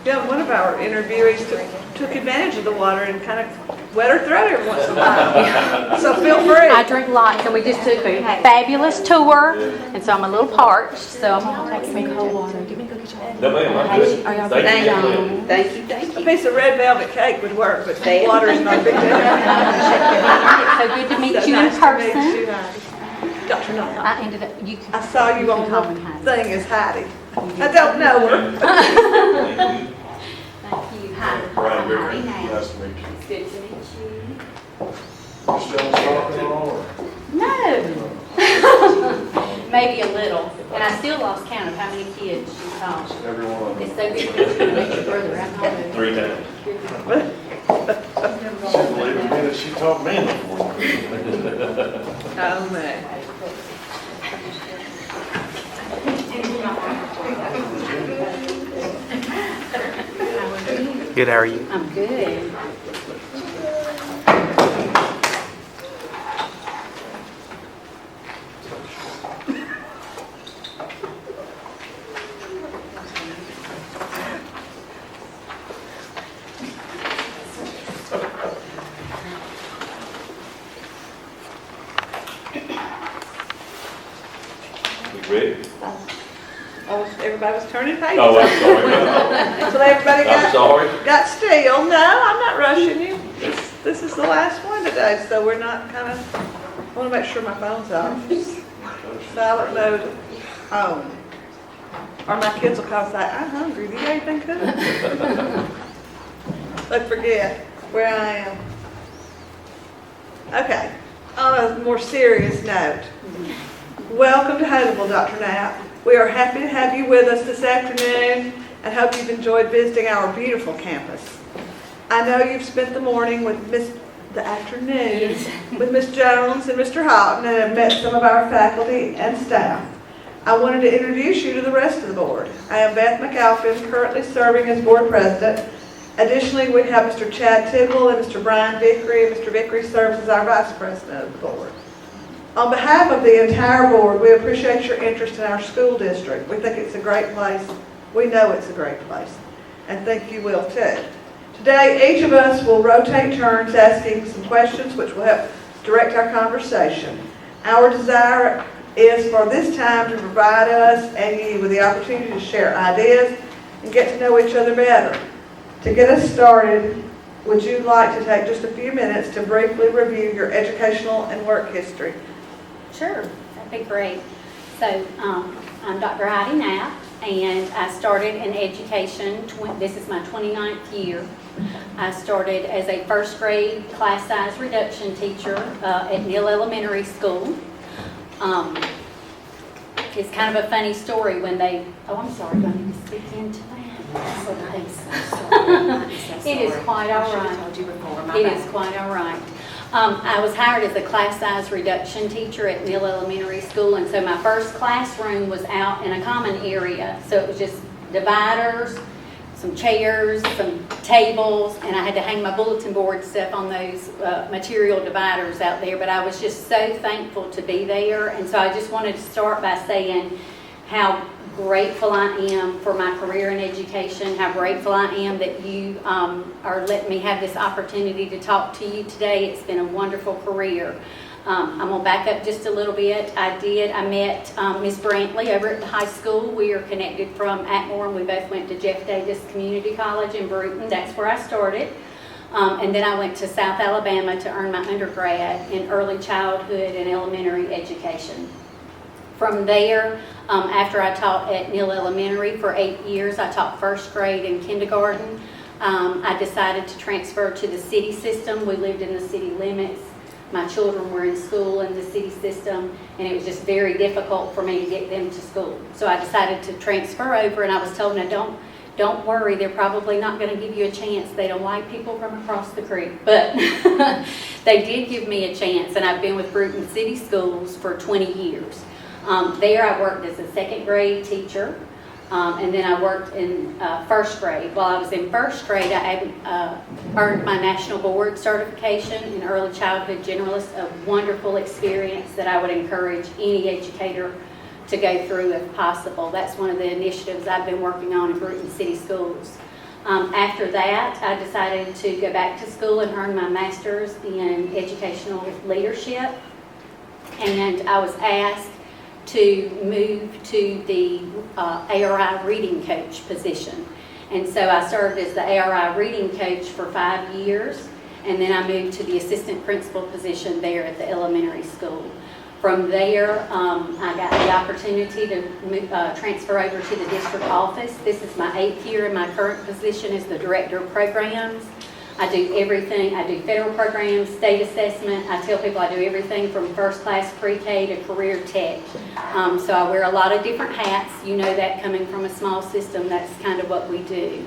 Yeah, one of our interviewees took advantage of the water and kind of wet her throat every once in a while. So feel free. I drink lots, and we just took a fabulous tour, and so I'm a little parched, so I'm going to take some cold water. Give me a cookie. No, ma'am, I'm good. Are y'all Thank ready? you. Thank you, thank A you. piece of red velvet cake would work, but water is not a big deal. It's so good to meet you in Nice to meet person. you, Heidi. Dr. Knapp. I ended up, you I can, saw you can on call me the Heidi. thing as Heidi. I don't know her. Thank you. Brian Baker, Heidi. nice to meet you. It's good to meet you. You still talking at all, or? No. Maybe a little. And I still lost count of how many kids she taught. Every one of It's them. so good to meet your brother. I'm not 3 times. She believe me that she taught me in the 4th grade. Oh, man. Good, how are you? I'm good. You ready? Everybody was turning pages. Oh, I'm sorry. So everybody I'm sorry. got still. No, I'm not rushing you. This is the last one today, so we're not kind of, I want to make sure my phone's off. Silent mode on. Or my kids will call and say, I'm hungry. Do you got anything cooked? They forget where I am. Okay, on a more serious note, welcome to Haleyville, Dr. Knapp. We are happy to have you with us this afternoon and hope you've enjoyed visiting our beautiful campus. I know you've spent the morning with the afternoon with Ms. Jones and Mr. Houghton and have met some of our faculty and staff. I wanted to introduce you to the rest of the board. I am Beth McAlpin, currently serving as board president. Additionally, we have Mr. Chad Tidwell and Mr. Brian Vickery, and Mr. Vickery serves as our vice president of the board. On behalf of the entire board, we appreciate your interest in our school district. We think it's a great place. We know it's a great place, and think you will too. Today, each of us will rotate turns asking some questions which will help direct our conversation. Our desire is for this time to provide us and you with the opportunity to share ideas and get to know each other better. To get us started, would you like to take just a few minutes to briefly review your educational and work history? Sure, that'd be great. So I'm Dr. Heidi Knapp, and I started in education. This is my 29th year. I started as a first grade class size reduction teacher at Neal Elementary School. It's kind of a funny story when they, I'm sorry, do I need to speak into that? It is quite all right. It is quite all right. I was hired as a class size reduction teacher at Neal Elementary School, and so my first classroom was out in a common area. So it was just dividers, some chairs, some tables, and I had to hang my bulletin board stuff on those material dividers out there. But I was just so thankful to be there, and so I just wanted to start by saying how grateful I am for my career in education, how grateful I am that you are letting me have this opportunity to talk to you today. It's been a wonderful career. I'm going to back up just a little bit. I met Ms. Brantley over at the high school. We are connected from Atmore, and we both went to Jeff Davis Community College in Bruton. That's where I started. And then I went to South Alabama to earn my undergrad in early childhood and elementary education. From there, after I taught at Neal Elementary for 8 years, I taught first grade and kindergarten. I decided to transfer to the city system. We lived in the city limits. My children were in school in the city system, and it was just very difficult for me to get them to school. So I decided to transfer over, and I was told, no, don't worry, they're probably not going to give you a chance. They don't like people from across the creek. But they did give me a chance, and I've been with Bruton City Schools for 20 years. There I worked as a second grade teacher, and then I worked in first grade. While I was in first grade, I earned my national board certification in early childhood generalist, a wonderful experience that I would encourage any educator to go through if possible. That's one of the initiatives I've been working on in Bruton City Schools. After that, I decided to go back to school and earn my master's in educational leadership. And I was asked to move to the ARI reading coach position. And so I served as the ARI reading coach for 5 years, and then I moved to the assistant principal position there at the elementary school. From there, I got the opportunity to transfer over to the district office. This is my 8th year in my current position as the director of programs. I do everything. I do federal programs, state assessment. I tell people I do everything from first class pre-K to career tech. So I wear a lot of different hats. You know that coming from a small system, that's kind of what we do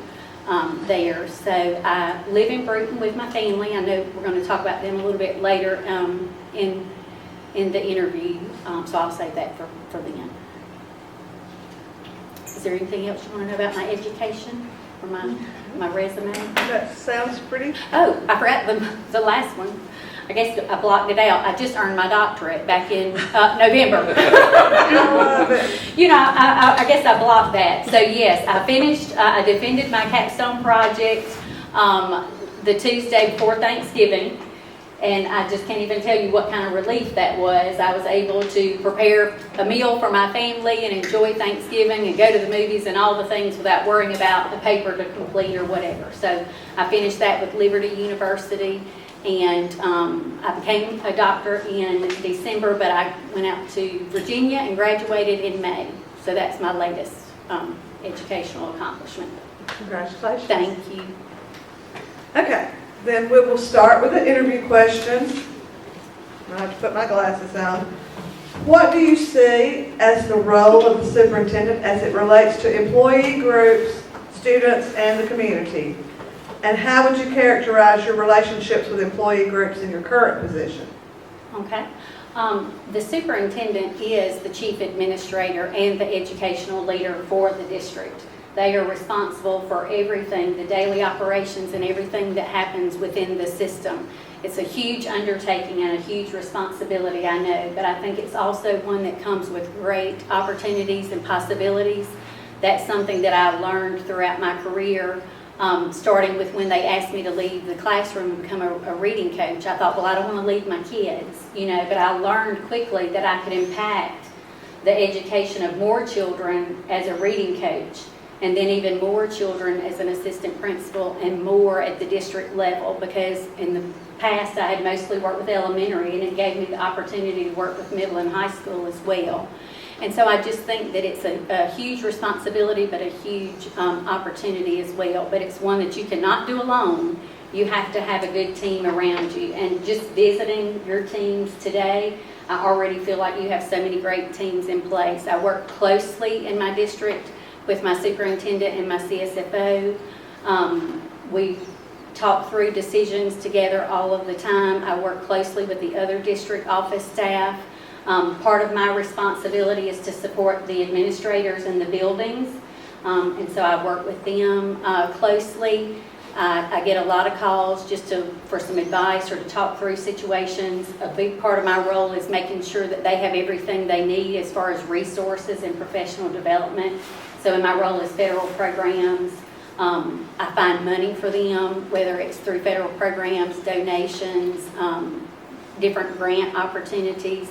there. So I live in Bruton with my family. I know we're going to talk about them a little bit later in the interview, so I'll save that for the end. Is there anything else you want to know about my education or my resume? That sounds pretty. Oh, I forgot the last one. I guess I blocked it out. I just earned my doctorate back in November. I love it. You know, I guess I blocked that. So yes, I finished, I defended my capstone project the Tuesday before Thanksgiving. And I just can't even tell you what kind of relief that was. I was able to prepare a meal for my family and enjoy Thanksgiving and go to the movies and all the things without worrying about the paper to complete or whatever. So I finished that with Liberty University, and I became a doctor in December, but I went out to Virginia and graduated in May. So that's my latest educational accomplishment. Congratulations. Thank you. Okay, then we will start with the interview questions. I have to put my glasses on. What do you see as the role of the superintendent as it relates to employee groups, students, and the community? And how would you characterize your relationships with employee groups in your current position? Okay. The superintendent is the chief administrator and the educational leader for the district. They are responsible for everything, the daily operations and everything that happens within the system. It's a huge undertaking and a huge responsibility, I know, but I think it's also one that comes with great opportunities and possibilities. That's something that I learned throughout my career, starting with when they asked me to leave the classroom and become a reading coach. I thought, well, I don't want to leave my kids, you know, but I learned quickly that I could impact the education of more children as a reading coach, and then even more children as an assistant principal and more at the district level, because in the past I had mostly worked with elementary, and it gave me the opportunity to work with middle and high school as well. And so I just think that it's a huge responsibility, but a huge opportunity as well. But it's one that you cannot do alone. You have to have a good team around you. And just visiting your teams today, I already feel like you have so many great teams in place. I work closely in my district with my superintendent and my CSFO. We talk through decisions together all of the time. I work closely with the other district office staff. Part of my responsibility is to support the administrators in the buildings, and so I work with them closely. I get a lot of calls just for some advice or to talk through situations. A big part of my role is making sure that they have everything they need as far as resources and professional development. So in my role as federal programs, I find money for them, whether it's through federal programs, donations, different grant opportunities.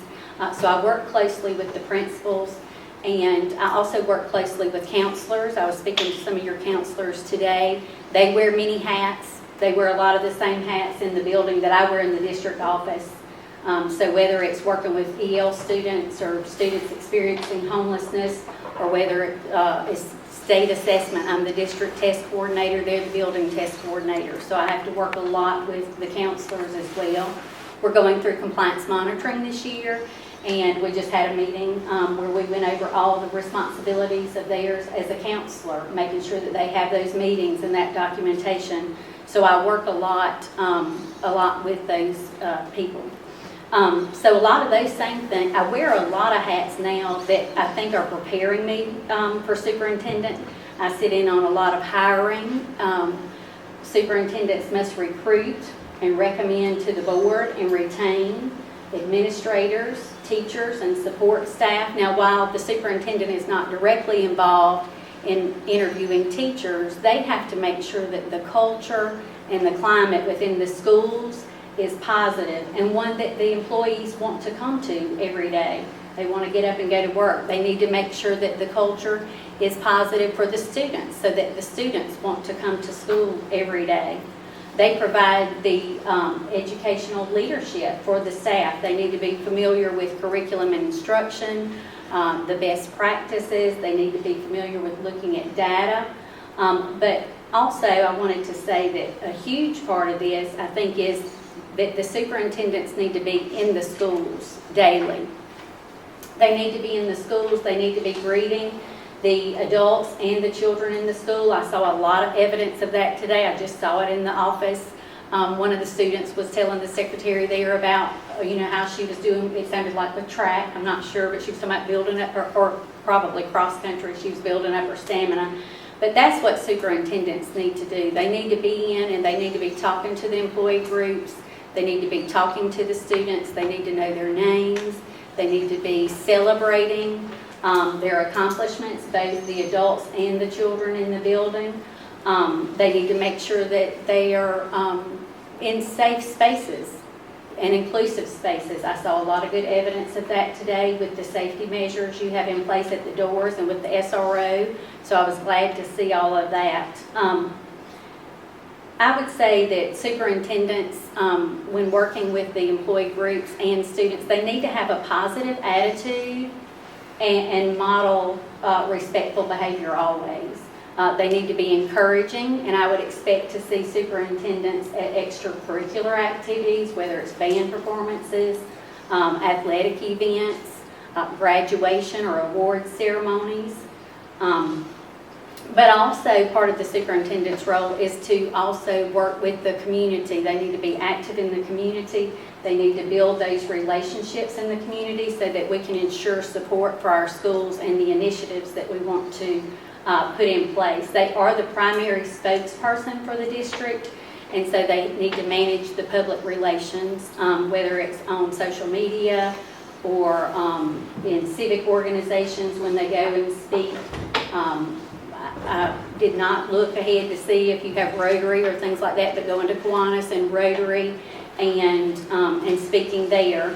So I work closely with the principals, and I also work closely with counselors. I was speaking to some of your counselors today. They wear many hats. They wear a lot of the same hats in the building that I wear in the district office. So whether it's working with EL students or students experiencing homelessness, or whether it's state assessment, I'm the district test coordinator, they're the building test coordinator. So I have to work a lot with the counselors as well. We're going through compliance monitoring this year, and we just had a meeting where we went over all the responsibilities of theirs as a counselor, making sure that they have those meetings and that documentation. So I work a lot with those people. So a lot of those same things. I wear a lot of hats now that I think are preparing me for superintendent. I sit in on a lot of hiring. Superintendents must recruit and recommend to the board and retain administrators, teachers, and support staff. Now, while the superintendent is not directly involved in interviewing teachers, they have to make sure that the culture and the climate within the schools is positive and one that the employees want to come to every day. They want to get up and go to work. They need to make sure that the culture is positive for the students so that the students want to come to school every day. They provide the educational leadership for the staff. They need to be familiar with curriculum and instruction, the best practices. They need to be familiar with looking at data. But also, I wanted to say that a huge part of this, I think, is that the superintendents need to be in the schools daily. They need to be in the schools. They need to be greeting the adults and the children in the school. I saw a lot of evidence of that today. I just saw it in the office. One of the students was telling the secretary there about, how she was doing, it sounded like with track, I'm not sure, but she was talking about building up her, or probably cross country, she was building up her stamina. But that's what superintendents need to do. They need to be in and they need to be talking to the employee groups. They need to be talking to the students. They need to know their names. They need to be celebrating their accomplishments, both the adults and the children in the building. They need to make sure that they are in safe spaces and inclusive spaces. I saw a lot of good evidence of that today with the safety measures you have in place at the doors and with the SRO, so I was glad to see all of that. I would say that superintendents, when working with the employee groups and students, they need to have a positive attitude and model respectful behavior always. They need to be encouraging, and I would expect to see superintendents at extracurricular activities, whether it's band performances, athletic events, graduation or award ceremonies. But also part of the superintendent's role is to also work with the community. They need to be active in the community. They need to build those relationships in the community so that we can ensure support for our schools and the initiatives that we want to put in place. They are the primary spokesperson for the district, and so they need to manage the public relations, whether it's on social media or in civic organizations when they go and speak. I did not look ahead to see if you have Rotary or things like that, but going to Kiwanis and Rotary and speaking there.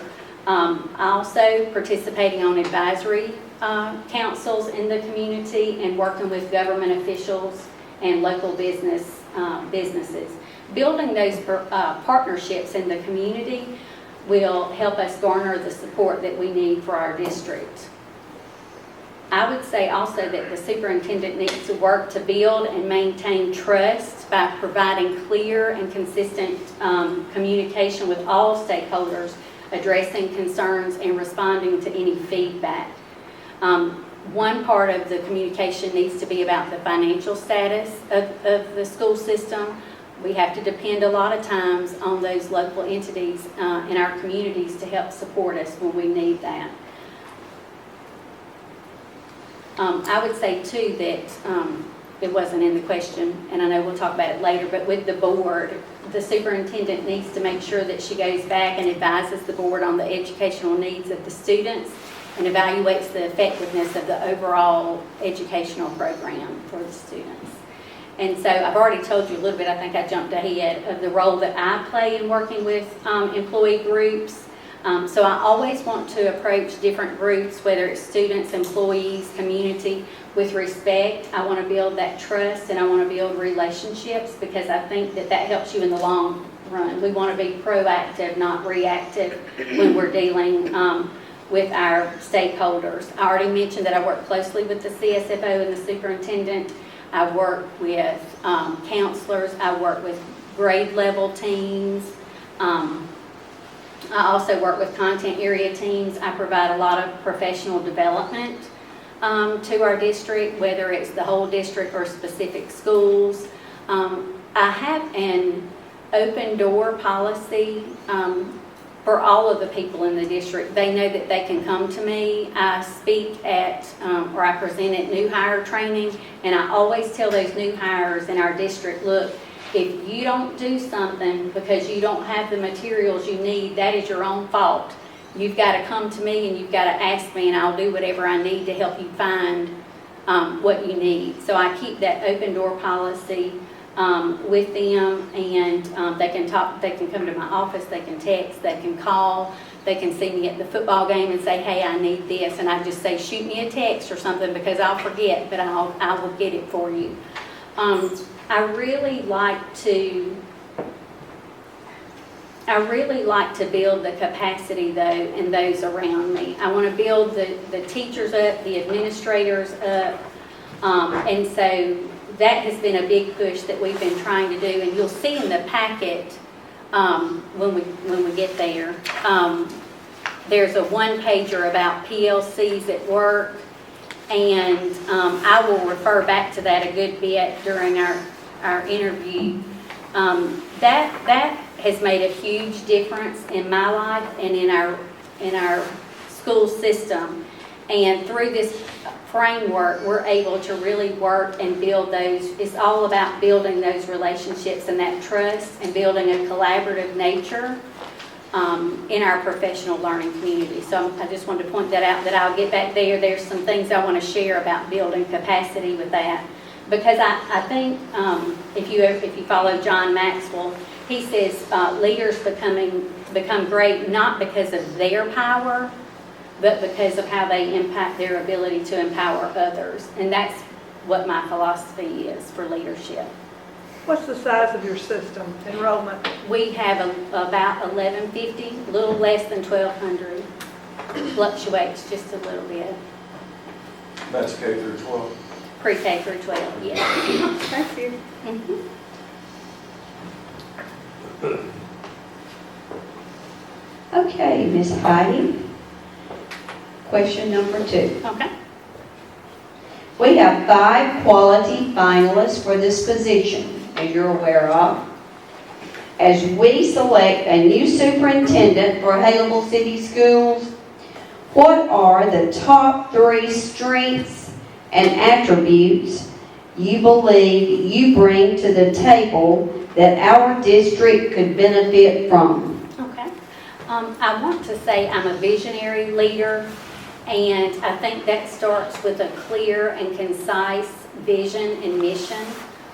Also participating on advisory councils in the community and working with government officials and local businesses. Building those partnerships in the community will help us garner the support that we need for our district. I would say also that the superintendent needs to work to build and maintain trust by providing clear and consistent communication with all stakeholders, addressing concerns and responding to any feedback. One part of the communication needs to be about the financial status of the school system. We have to depend a lot of times on those local entities in our communities to help support us when we need that. I would say too that it wasn't in the question, and I know we'll talk about it later, but with the board, the superintendent needs to make sure that she goes back and advises the board on the educational needs of the students and evaluates the effectiveness of the overall educational program for the students. And so I've already told you a little bit, I think I jumped ahead, of the role that I play in working with employee groups. So I always want to approach different groups, whether it's students, employees, community, with respect. I want to build that trust and I want to build relationships because I think that that helps you in the long run. We want to be proactive, not reactive when we're dealing with our stakeholders. I already mentioned that I work closely with the CSFO and the superintendent. I work with counselors. I work with grade level teams. I also work with content area teams. I provide a lot of professional development to our district, whether it's the whole district or specific schools. I have an open door policy for all of the people in the district. They know that they can come to me. I speak at, or I present at new hire training, and I always tell those new hires in our district, look, if you don't do something because you don't have the materials you need, that is your own fault. you've got to come to me and you've got to ask me, and I'll do whatever I need to help you find what you need. So I keep that open door policy with them, and they can talk, they can come to my office, they can text, they can call, they can see me at the football game and say, hey, I need this, and I just say, shoot me a text or something, because I'll forget, but I will get it for you. I really like to build the capacity, though, in those around me. I want to build the teachers up, the administrators up, and so that has been a big push that we've been trying to do. And you'll see in the packet when we get there, there's a one-pager about PLCs at work, and I will refer back to that a good bit during our interview. That has made a huge difference in my life and in our school system. And through this framework, we're able to really work and build those. It's all about building those relationships and that trust, and building a collaborative nature in our professional learning community. So I just wanted to point that out, that I'll get back there. There's some things I want to share about building capacity with that. Because I think if you follow John Maxwell, he says leaders become great not because of their power, but because of how they impact their ability to empower others. And that's what my philosophy is for leadership. What's the size of your system, enrollment? We have about 1,150, a little less than 1,200. Fluctuates just a little bit. That's K through 12. Pre-K through 12, yes. Thank you. Mhm. Okay, Ms. Heidi. Question number 2. Okay. We have 5 quality finalists for this position, as you're aware of. As we select a new superintendent for Haleyville City Schools, what are the top 3 strengths and attributes you believe you bring to the table that our district could benefit from? Okay. I want to say I'm a visionary leader, and I think that starts with a clear and concise vision and mission.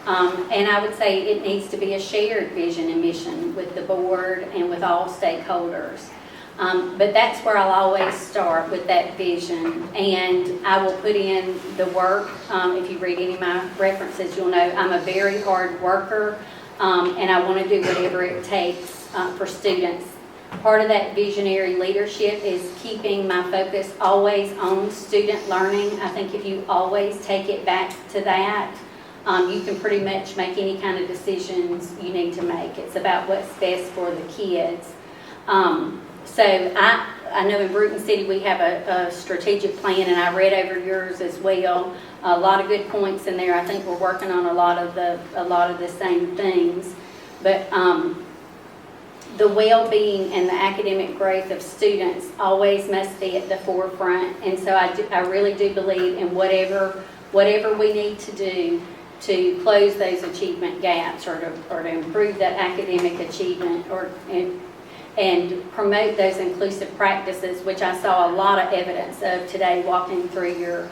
And I would say it needs to be a shared vision and mission with the board and with all stakeholders. But that's where I'll always start, with that vision, and I will put in the work. If you read any of my references, you'll know I'm a very hard worker, and I want to do whatever it takes for students. Part of that visionary leadership is keeping my focus always on student learning. I think if you always take it back to that, you can pretty much make any kind of decisions you need to make. It's about what's best for the kids. So I know in Bruton City we have a strategic plan, and I read over yours as well. A lot of good points in there. I think we're working on a lot of the same things. But the well-being and the academic growth of students always must be at the forefront. And so I really do believe in whatever we need to do to close those achievement gaps, or to improve that academic achievement, and promote those inclusive practices, which I saw a lot of evidence of today walking through your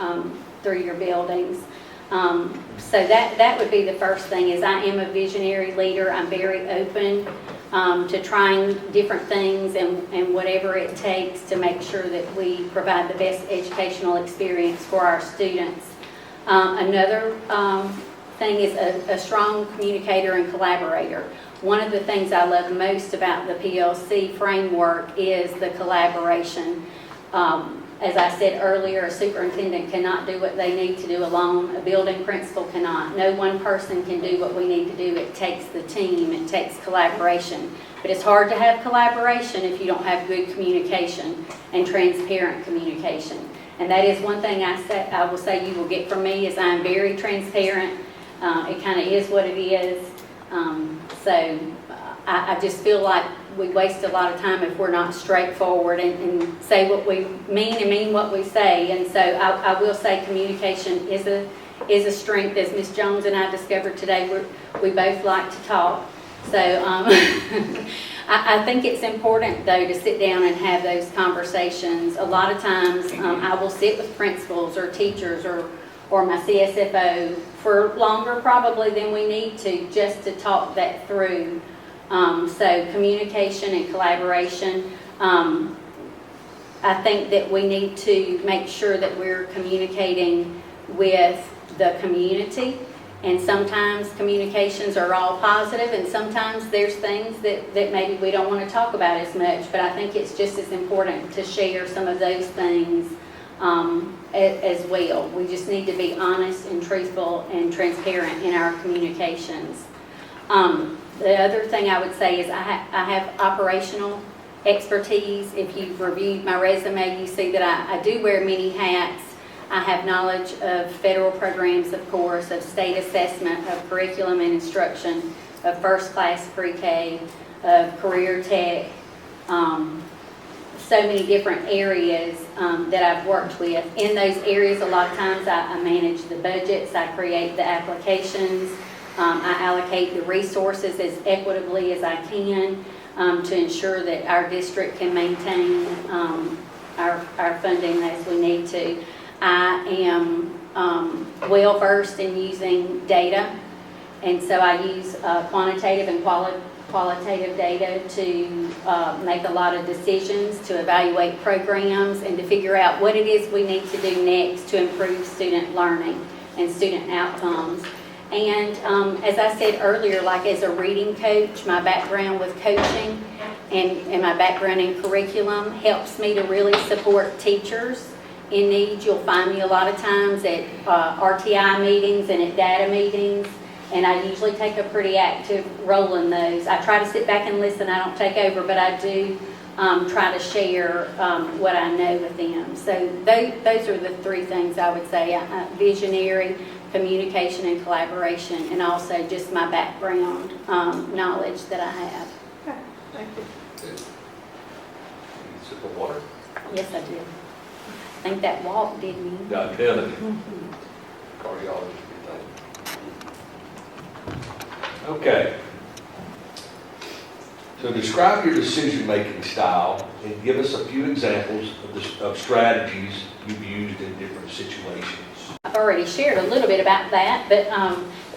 buildings. So that would be the first thing. Is I am a visionary leader. I'm very open to trying different things and whatever it takes to make sure that we provide the best educational experience for our students. Another thing is a strong communicator and collaborator. One of the things I love most about the PLC framework is the collaboration. As I said earlier, a superintendent cannot do what they need to do alone. A building principal cannot. No one person can do what we need to do. It takes the team. It takes collaboration. But it's hard to have collaboration if you don't have good communication and transparent communication. And that is one thing I will say you will get from me, is I'm very transparent. It kind of is what it is. So I just feel like we waste a lot of time if we're not straightforward and say what we mean and mean what we say. And so I will say communication is a strength. As Ms. Jones and I discovered today, we both like to talk. So I think it's important, though, to sit down and have those conversations. A lot of times, I will sit with principals or teachers or my CSFO for longer probably than we need to, just to talk that through. So communication and collaboration. I think that we need to make sure that we're communicating with the community. And sometimes communications are all positive, and sometimes there's things that maybe we don't want to talk about as much. But I think it's just as important to share some of those things as well. We just need to be honest and truthful and transparent in our communications. The other thing I would say is I have operational expertise. If you've reviewed my resume, you see that I do wear many hats. I have knowledge of federal programs, of course, of state assessment, of curriculum and instruction, of first class pre-K, of career tech, so many different areas that I've worked with. In those areas, a lot of times I manage the budgets, I create the applications, I allocate the resources as equitably as I can to ensure that our district can maintain our funding as we need to. I am well versed in using data, and so I use quantitative and qualitative data to make a lot of decisions, to evaluate programs, and to figure out what it is we need to do next to improve student learning and student outcomes. And as I said earlier, like as a reading coach, my background with coaching and my background in curriculum helps me to really support teachers in need. You'll find me a lot of times at RTI meetings and at data meetings, and I usually take a pretty active role in those. I try to sit back and listen. I don't take over, but I do try to share what I know with them. So those are the three things I would say: visionary, communication and collaboration, and also just my background knowledge that I have. Okay, thank you. Sip of water? Yes, I did. I think that walk did me. I'm telling you. Cardiologist, okay. So describe your decision-making style and give us a few examples of strategies you've used in different situations. I've already shared a little bit about that, but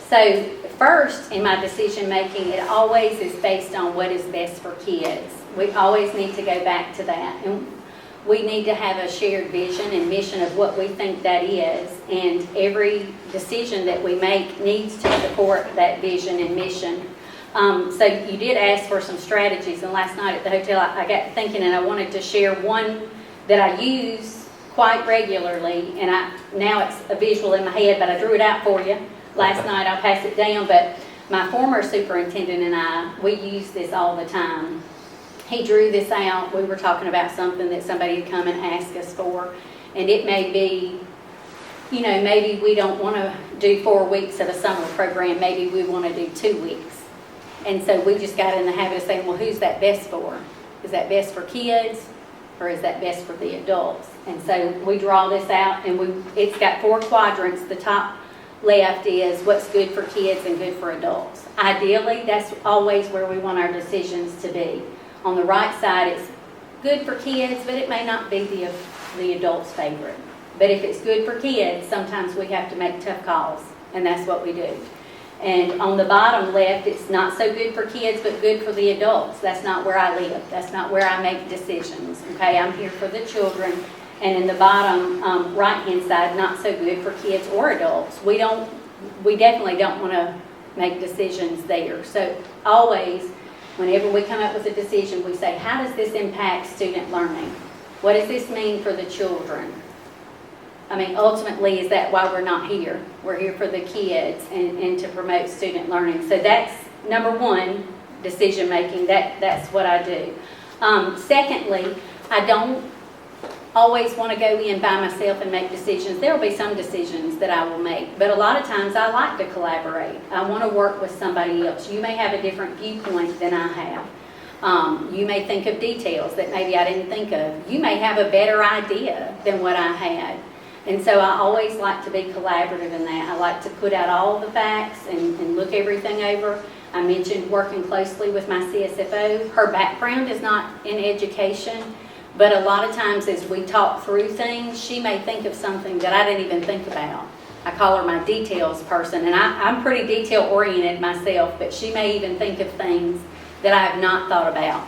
so first in my decision making, it always is based on what is best for kids. We always need to go back to that, and we need to have a shared vision and mission of what we think that is, and every decision that we make needs to support that vision and mission. So you did ask for some strategies, and last night at the hotel I got thinking, and I wanted to share one that I use quite regularly, and now it's a visual in my head, but I drew it out for you last night. I'll pass it down, but my former superintendent and we use this all the time. He drew this out. We were talking about something that somebody had come and asked us for, and it may be, maybe we don't want to do 4 weeks of a summer program, maybe we want to do 2 weeks. And so we just got in the habit of saying, well, who's that best for? Is that best for kids, or is that best for the adults? And so we draw this out, and it's got 4 quadrants. The top left is what's good for kids and good for adults. Ideally, that's always where we want our decisions to be. On the right side, it's good for kids, but it may not be the adult's favorite. But if it's good for kids, sometimes we have to make tough calls, and that's what we do. And on the bottom left, it's not so good for kids, but good for the adults. That's not where I live. That's not where I make decisions. Okay, I'm here for the children. And in the bottom right-hand side, not so good for kids or adults. We definitely don't want to make decisions there. So always, whenever we come up with a decision, we say, how does this impact student learning? What does this mean for the children? I mean, ultimately, is that why we're not here? We're here for the kids and to promote student learning. So that's number one, decision making. That's what I do. Secondly, I don't always want to go in by myself and make decisions. There will be some decisions that I will make, but a lot of times I like to collaborate. I want to work with somebody else. You may have a different viewpoint than I have. You may think of details that maybe I didn't think of. You may have a better idea than what I had. And so I always like to be collaborative in that. I like to put out all the facts and look everything over. I mentioned working closely with my CSFO. Her background is not in education, but a lot of times as we talk through things, she may think of something that I didn't even think about. I call her my details person, and I'm pretty detail oriented myself, but she may even think of things that I have not thought about.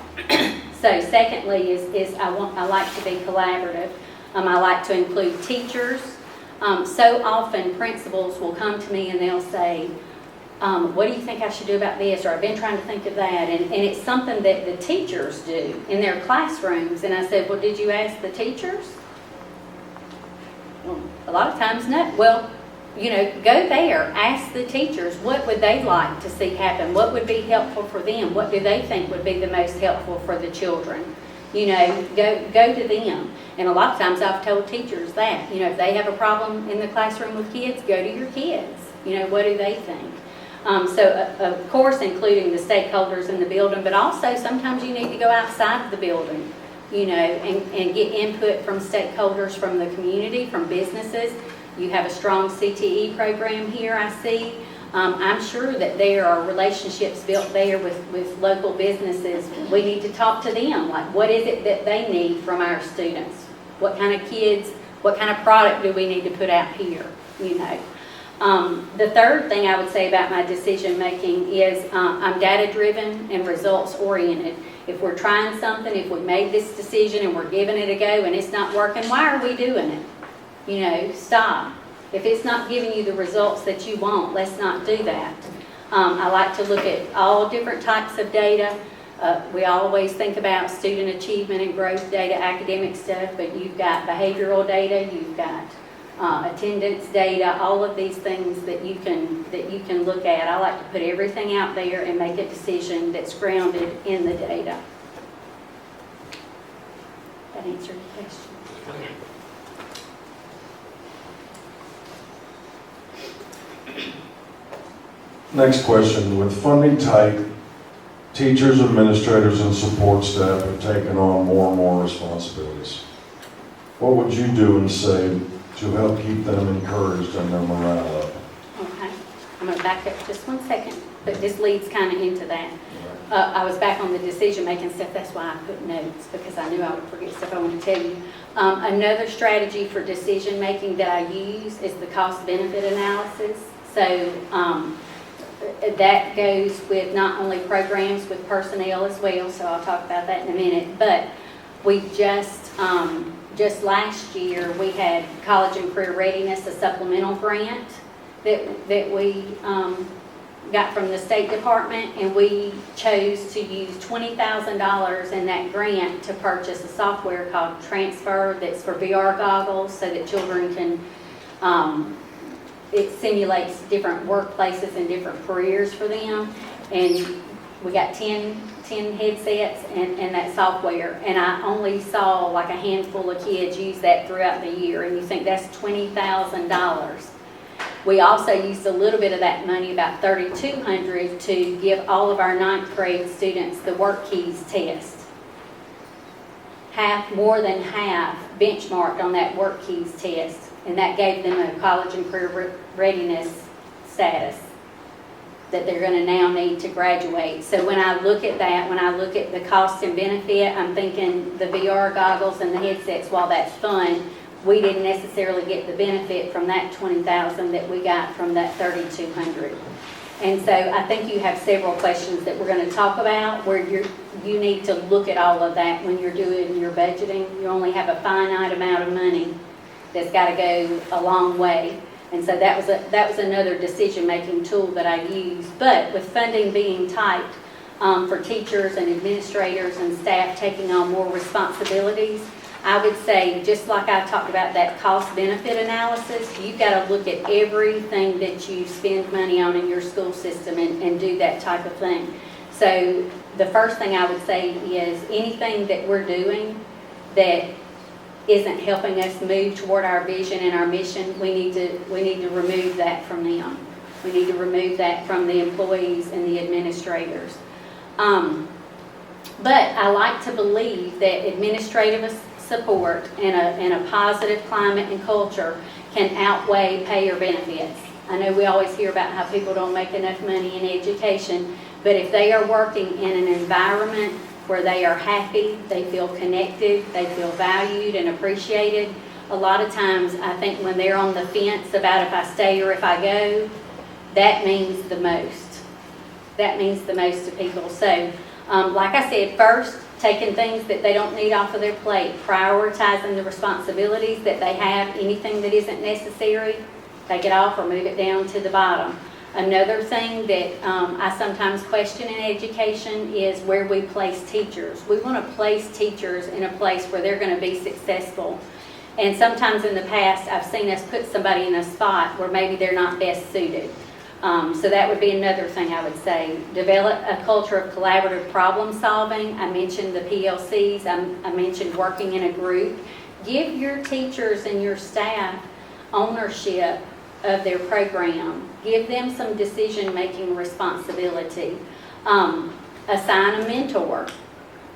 So secondly is I like to be collaborative. I like to include teachers. So often principals will come to me and they'll say, what do you think I should do about this? Or I've been trying to think of that. And it's something that the teachers do in their classrooms. And I said, well, did you ask the teachers? Well, a lot of times, no. Well, you know, go there, ask the teachers, what would they like to see happen? What would be helpful for them? What do they think would be the most helpful for the children? You know, go to them. And a lot of times I've told teachers that, you know, if they have a problem in the classroom with kids, go to your kids. You know, what do they think? Of course, including the stakeholders in the building, but also sometimes you need to go outside of the building, you know, and get input from stakeholders from the community, from businesses. You have a strong CTE program here, I see. I'm sure that there are relationships built there with local businesses. We need to talk to them, like what is it that they need from our students? What kind of kids, what kind of product do we need to put out here, you know? The third thing I would say about my decision making is I'm data driven and results oriented. If we're trying something, if we made this decision and we're giving it a go and it's not working, why are we doing it? You know, stop. If it's not giving you the results that you want, let's not do that. I like to look at all different types of data. We always think about student achievement and growth data, academic stuff, but you've got behavioral data, you've got attendance data, all of these things that you can look at. I like to put everything out there and make a decision that's grounded in the data. That answered your question. Next question. With funding tight, teachers, administrators, and support staff have taken on more and more responsibilities. What would you do and say to help keep them encouraged and their morale up? Okay, I'm going to back up just 1 second, but this leads kind of into that. I was back on the decision-making stuff. That's why I put notes, because I knew I would forget stuff I wanted to tell you. Another strategy for decision-making that I use is the cost-benefit analysis. So that goes with not only programs, with personnel as well, so I'll talk about that in a minute. But we just last year, we had College and Career Readiness, a supplemental grant that we got from the State Department, and we chose to use $20,000 in that grant to purchase a software called Transfer that's for VR goggles so that children can, it simulates different workplaces and different careers for them. And we got 10 headsets and that software, and I only saw like a handful of kids use that throughout the year, and you think that's $20,000. We also used a little bit of that money, about $3,200, to give all of our 9th grade students the work keys test. More than half benchmarked on that work keys test, and that gave them a college and career readiness status that they're going to now need to graduate. So when I look at that, when I look at the cost and benefit, I'm thinking the VR goggles and the headsets, while that's fun, we didn't necessarily get the benefit from that $20,000 that we got from that $3,200. And so I think you have several questions that we're going to talk about where you need to look at all of that when you're doing your budgeting. You only have a finite amount of money that's got to go a long way. And so that was another decision-making tool that I used. But with funding being tight for teachers and administrators and staff taking on more responsibilities, I would say, just like I talked about that cost-benefit analysis, you've got to look at everything that you spend money on in your school system and do that type of thing. So the first thing I would say is anything that we're doing that isn't helping us move toward our vision and our mission, we need to remove that from them. We need to remove that from the employees and the administrators. But I like to believe that administrative support and a positive climate and culture can outweigh pay or benefits. I know we always hear about how people don't make enough money in education, But if they are working in an environment where they are happy, they feel connected, they feel valued and appreciated, a lot of times I think when they're on the fence about if I stay or if I go, that means the most. That means the most to people. So, like I said, first, taking things that they don't need off of their plate, prioritizing the responsibilities that they have, anything that isn't necessary, take it off or move it down to the bottom. Another thing that I sometimes question in education is where we place teachers. We want to place teachers in a place where they're going to be successful. And sometimes in the past, I've seen us put somebody in a spot where maybe they're not best suited. So that would be another thing I would say. Develop a culture of collaborative problem solving. I mentioned the PLCs. I mentioned working in a group. Give your teachers and your staff ownership of their program. Give them some decision-making responsibility. Assign a mentor,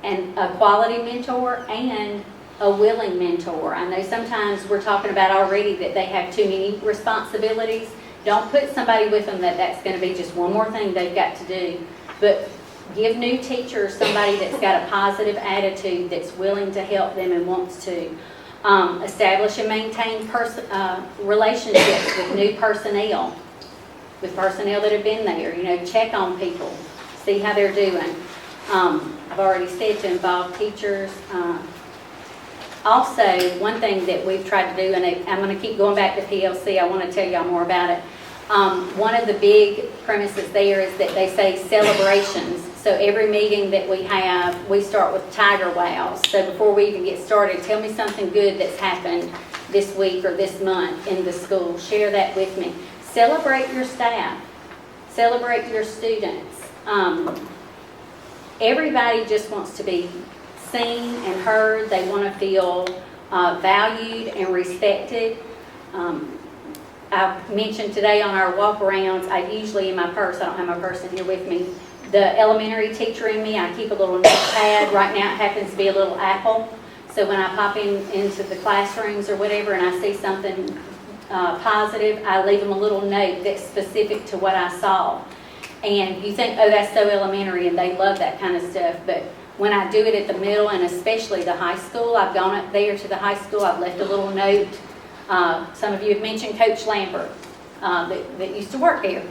and a quality mentor and a willing mentor. I know sometimes we're talking about already that they have too many responsibilities. Don't put somebody with them that's going to be just one more thing they've got to do. But give new teachers somebody that's got a positive attitude, that's willing to help them and wants to. Establish and maintain relationships with new personnel, with personnel that have been there. You know, check on people, see how they're doing. I've already said to involve teachers. Also, one thing that we've tried to do, and I'm going to keep going back to PLC, I want to tell y'all more about it. One of the big premises there is that they say celebrations. So every meeting that we have, we start with tiger wows. So before we even get started, tell me something good that's happened this week or this month in the school. Share that with me. Celebrate your staff. Celebrate your students. Everybody just wants to be seen and heard. They want to feel valued and respected. I mentioned today on our walk-arounds, I usually in my purse, I don't have my purse in here with me, the elementary teacher in me, I keep a little notepad. Right now it happens to be a little apple. So when I pop into the classrooms or whatever and I see something positive, I leave them a little note that's specific to what I saw. And you think, oh, that's so elementary, and they love that kind of stuff. But when I do it at the middle and especially the high school, I've gone up there to the high school, I've left a little note. Some of you have mentioned Coach Lambert that used to work here.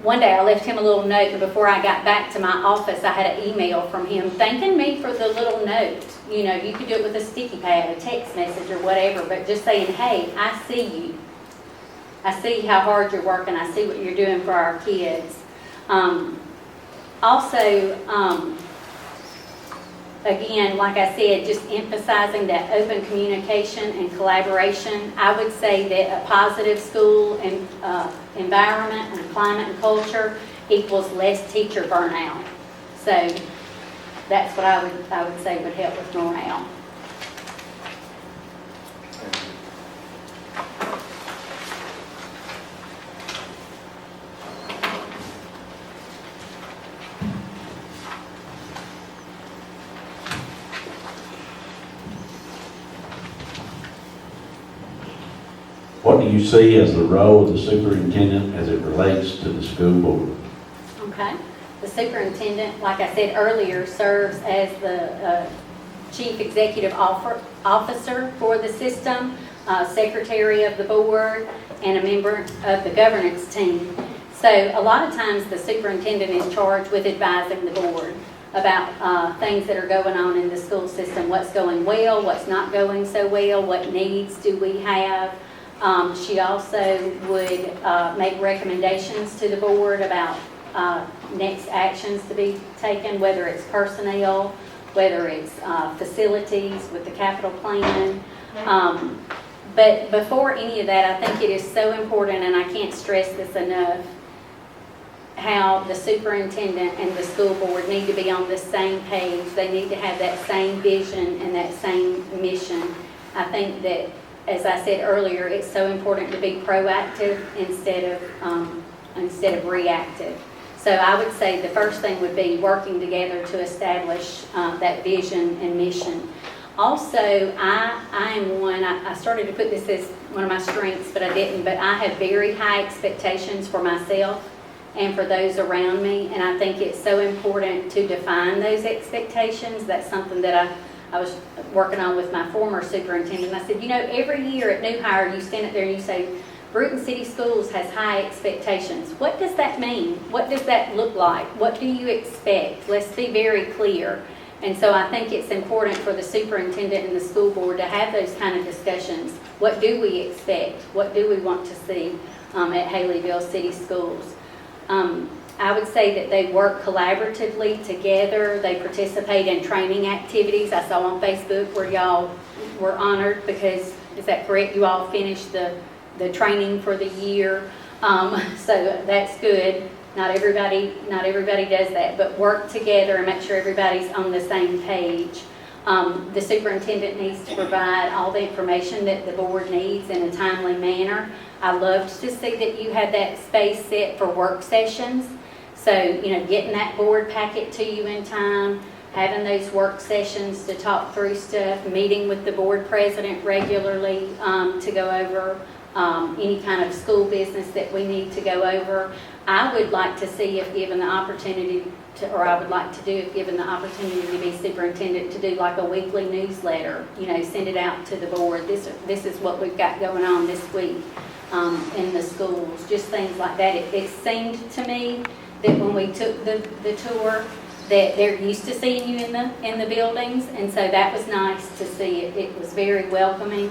One day I left him a little note, and before I got back to my office, I had an email from him thanking me for the little note. You know, you could do it with a sticky pad, a text message or whatever, but just saying, hey, I see you. I see how hard you're working. I see what you're doing for our kids. Again, like I said, just emphasizing that open communication and collaboration. I would say that a positive school and environment and climate and culture equals less teacher burnout. So that's what I would say would help with morale. What do you see as the role of the superintendent as it relates to the school board? Okay. The superintendent, like I said earlier, serves as the chief executive officer for the system, secretary of the board, and a member of the governance team. So a lot of times the superintendent is charged with advising the board about things that are going on in the school system, what's going well, what's not going so well, what needs do we have. She also would make recommendations to the board about next actions to be taken, whether it's personnel, whether it's facilities with the capital plan. But before any of that, I think it is so important, and I can't stress this enough, how the superintendent and the school board need to be on the same page. They need to have that same vision and that same mission. I think that, as I said earlier, it's so important to be proactive instead of reactive. So I would say the first thing would be working together to establish that vision and mission. Also, I am one, I started to put this as one of my strengths, but I didn't, but I have very high expectations for myself and for those around me. And I think it's so important to define those expectations. That's something that I was working on with my former superintendent. I said, every year at new hire, you stand up there and you say, Bruton City Schools has high expectations. What does that mean? What does that look like? What do you expect? Let's be very clear. And so I think it's important for the superintendent and the school board to have those kind of discussions. What do we expect? What do we want to see at Haleyville City Schools? I would say that they work collaboratively together. They participate in training activities. I saw on Facebook where y'all were honored because, is that correct? You all finished the training for the year. So that's good. Not everybody does that, but work together and make sure everybody's on the same page. The superintendent needs to provide all the information that the board needs in a timely manner. I loved to see that you had that space set for work sessions. So, getting that board packet to you in time, having those work sessions to talk through stuff, meeting with the board president regularly to go over any kind of school business that we need to go over. I would like to see, if given the opportunity to, or I would like to do, if given the opportunity to be superintendent, to do like a weekly newsletter, send it out to the board. This is what we've got going on this week in the schools, just things like that. It seemed to me that when we took the tour, that they're used to seeing you in the buildings, and so that was nice to see. It was very welcoming.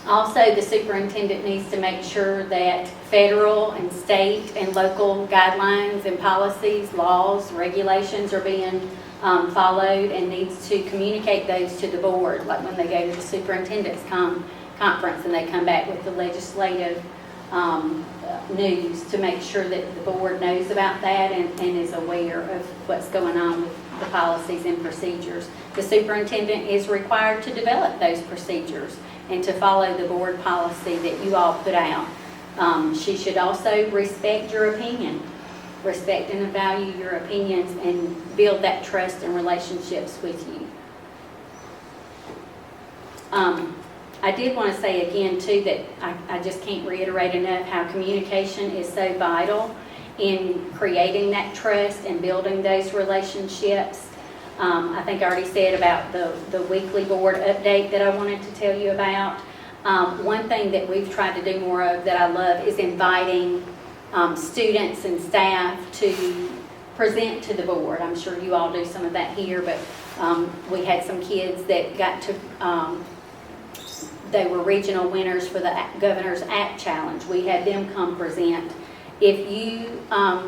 Also, the superintendent needs to make sure that federal and state and local guidelines and policies, laws, regulations are being followed, and needs to communicate those to the board, like when they go to the superintendent's conference and they come back with the legislative news, to make sure that the board knows about that and is aware of what's going on with the policies and procedures. The superintendent is required to develop those procedures and to follow the board policy that you all put out. She should also respect your opinion, respect and value your opinions, and build that trust and relationships with you. I did want to say again too that I just can't reiterate enough how communication is so vital in creating that trust and building those relationships. I think I already said about the weekly board update that I wanted to tell you about. One thing that we've tried to do more of that I love is inviting students and staff to present to the board. I'm sure you all do some of that here, but we had some kids that got to, they were regional winners for the Governor's Act Challenge. We had them come present. If you,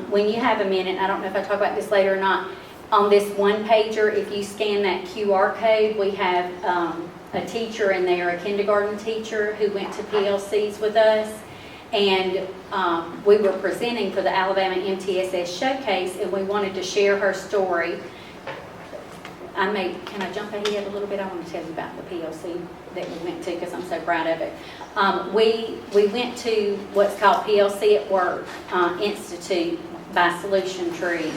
when you have a minute, I don't know if I talk about this later or not, on this one pager, if you scan that QR code, we have a teacher in there, a kindergarten teacher who went to PLCs with us, and we were presenting for the Alabama MTSS Showcase, and we wanted to share her story. Can I jump ahead a little bit? I want to tell you about the PLC that we went to because I'm so proud of it. We went to what's called PLC at Work Institute by Solution Tree.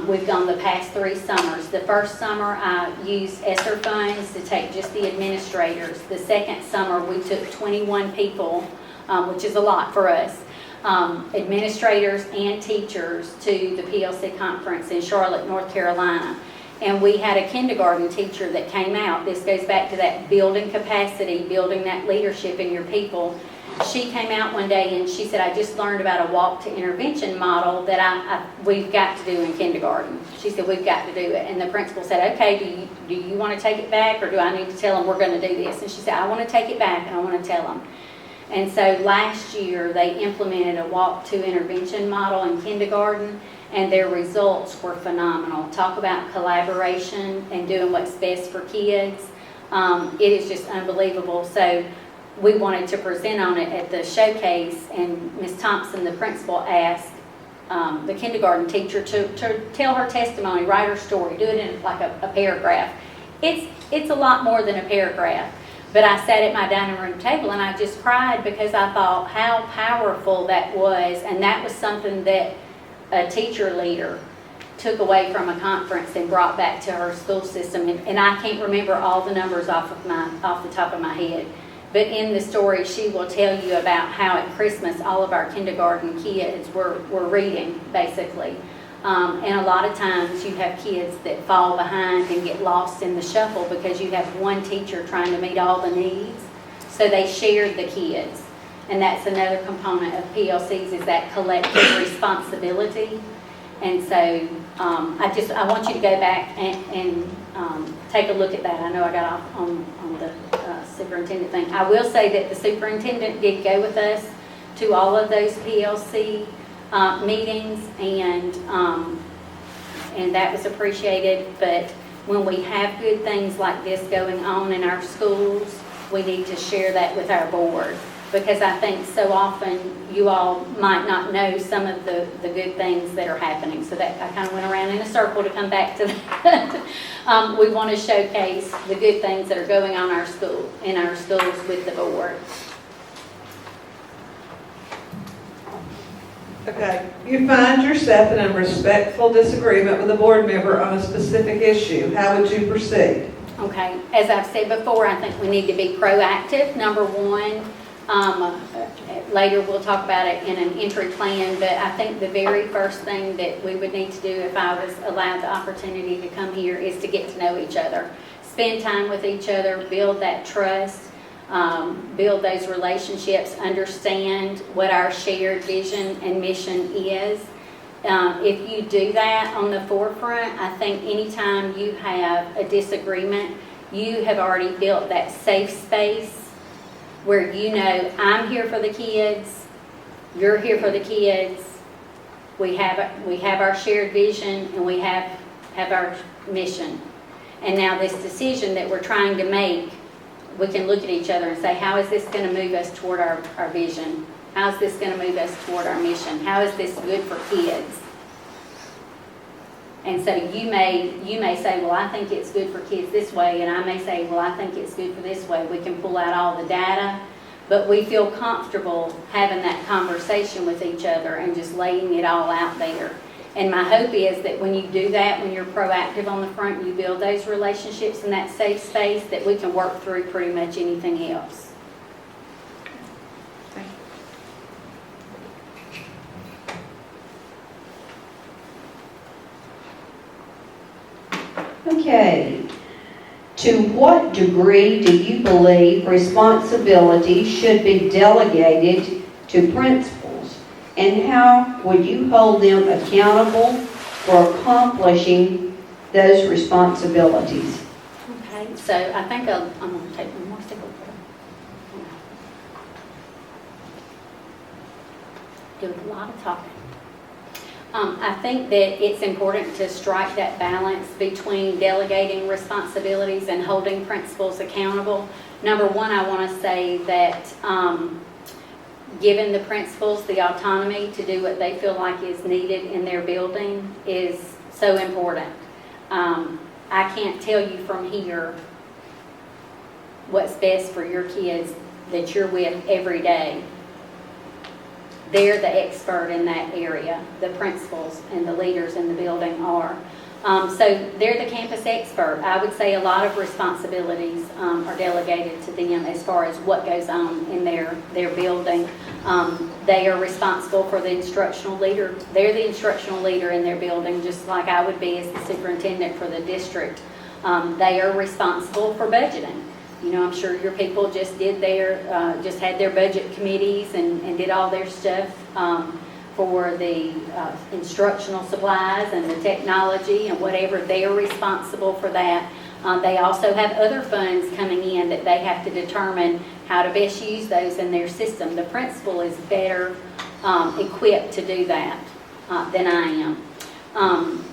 We've gone the past 3 summers. The first summer I used ESSER funds to take just the administrators. The second summer we took 21 people, which is a lot for us, administrators and teachers, to the PLC conference in Charlotte, North Carolina. And we had a kindergarten teacher that came out. This goes back to that building capacity, building that leadership in your people. She came out one day and she said, I just learned about a walk to intervention model that we've got to do in kindergarten. She said, we've got to do it. And the principal said, okay, do you want to take it back, or do I need to tell them we're going to do this? And she said, I want to take it back and I want to tell them. And so last year they implemented a walk to intervention model in kindergarten, and their results were phenomenal. Talk about collaboration and doing what's best for kids. It is just unbelievable. So we wanted to present on it at the showcase, and Ms. Thompson, the principal, asked the kindergarten teacher to tell her testimony, write her story, do it in like a paragraph. It's a lot more than a paragraph. But I sat at my dining room table and I just cried because I thought how powerful that was, and that was something that a teacher leader took away from a conference and brought back to her school system. And I can't remember all the numbers off the top of my head. But in the story, she will tell you about how at Christmas, all of our kindergarten kids were reading, basically. And a lot of times you have kids that fall behind and get lost in the shuffle because you have one teacher trying to meet all the needs. So they shared the kids. And that's another component of PLCs, is that collective responsibility. And so I want you to go back and take a look at that. I know I got off on the superintendent thing. I will say that the superintendent did go with us to all of those PLC meetings, and that was appreciated. But when we have good things like this going on in our schools, we need to share that with our board, because I think so often you all might not know some of the good things that are happening. So that I kind of went around in a circle to come back to that. We want to showcase the good things that are going on in our schools with the board. Okay, you find yourself in a respectful disagreement with a board member on a specific issue. How would you proceed? Okay, as I've said before, I think we need to be proactive, number one. Later we'll talk about it in an entry plan, but I think the very first thing that we would need to do if I was allowed the opportunity to come here is to get to know each other. Spend time with each other, build that trust, build those relationships, understand what our shared vision and mission is. If you do that on the forefront, I think anytime you have a disagreement, you have already built that safe space where you know I'm here for the kids, you're here for the kids, we have our shared vision, and we have our mission. And now this decision that we're trying to make, we can look at each other and say, how is this going to move us toward our vision? How is this going to move us toward our mission? How is this good for kids? And so you may say, well, I think it's good for kids this way, and I may say, well, I think it's good for this way. We can pull out all the data, but we feel comfortable having that conversation with each other and just laying it all out there. And my hope is that when you do that, when you're proactive on the front, you build those relationships in that safe space, that we can work through pretty much anything else. Okay. To what degree do you believe responsibility should be delegated to principals? And how would you hold them accountable for accomplishing those responsibilities? Okay, so I think I'm going to take one more second. Doing a lot of talking. I think that it's important to strike that balance between delegating responsibilities and holding principals accountable. Number one, I want to say that giving the principals the autonomy to do what they feel like is needed in their building is so important. I can't tell you from here what's best for your kids that you're with every day. They're the expert in that area. The principals and the leaders in the building are. So they're the campus expert. I would say a lot of responsibilities are delegated to them as far as what goes on in their building. They are responsible for the instructional leader. They're the instructional leader in their building, just like I would be as the superintendent for the district. They are responsible for budgeting. You know, I'm sure your people just had their budget committees and did all their stuff for the instructional supplies and the technology and whatever. They are responsible for that. They also have other funds coming in that they have to determine how to best use those in their system. The principal is better equipped to do that than I am.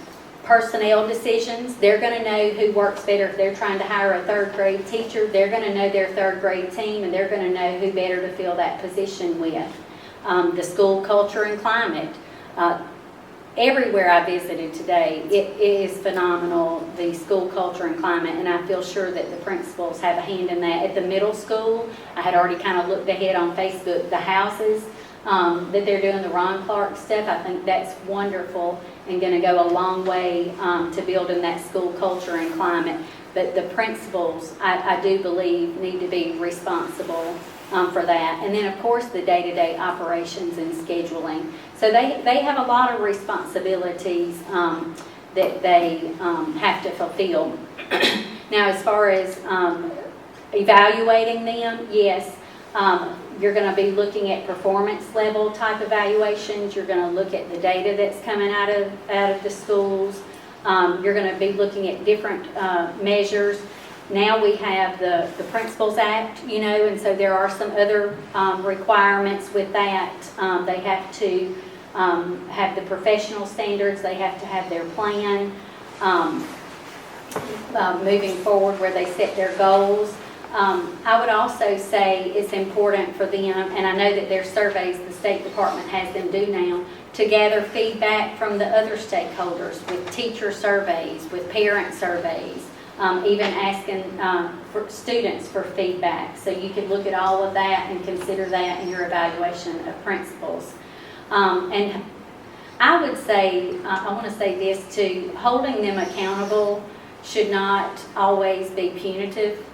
Personnel decisions, they're going to know who works better. If they're trying to hire a third grade teacher, they're going to know their third grade team, and they're going to know who better to fill that position with. The school culture and climate. Everywhere I visited today, it is phenomenal, the school culture and climate, and I feel sure that the principals have a hand in that. At the middle school, I had already kind of looked ahead on Facebook, the houses that they're doing, the Ron Clark stuff. I think that's wonderful. and going to go a long way to building that school culture and climate. But the principals, I do believe, need to be responsible for that. And then, of course, the day-to-day operations and scheduling. So they have a lot of responsibilities that they have to fulfill. Now, as far as evaluating them, yes, you're going to be looking at performance level type evaluations. You're going to look at the data that's coming out of the schools. You're going to be looking at different measures. Now we have the Principals Act, you know, and so there are some other requirements with that. They have to have the professional standards. They have to have their plan moving forward where they set their goals. I would also say it's important for them, and I know that their surveys, the State Department has them do now, to gather feedback from the other stakeholders with teacher surveys, with parent surveys, even asking for students for feedback. So you could look at all of that and consider that in your evaluation of principals. And I would say, I want to say this too, holding them accountable should not always be punitive.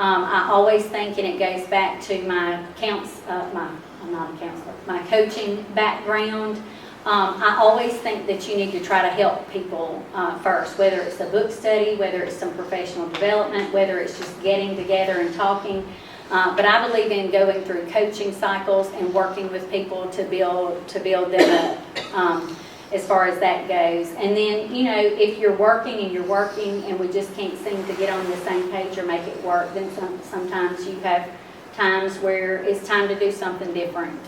I always think, and it goes back to my I'm not a counselor, my coaching background. I always think that you need to try to help people first, whether it's a book study, whether it's some professional development, whether it's just getting together and talking. But I believe in going through coaching cycles and working with people to build them up as far as that goes. And then, you know, if you're working and we just can't seem to get on the same page or make it work, then sometimes you have times where it's time to do something different.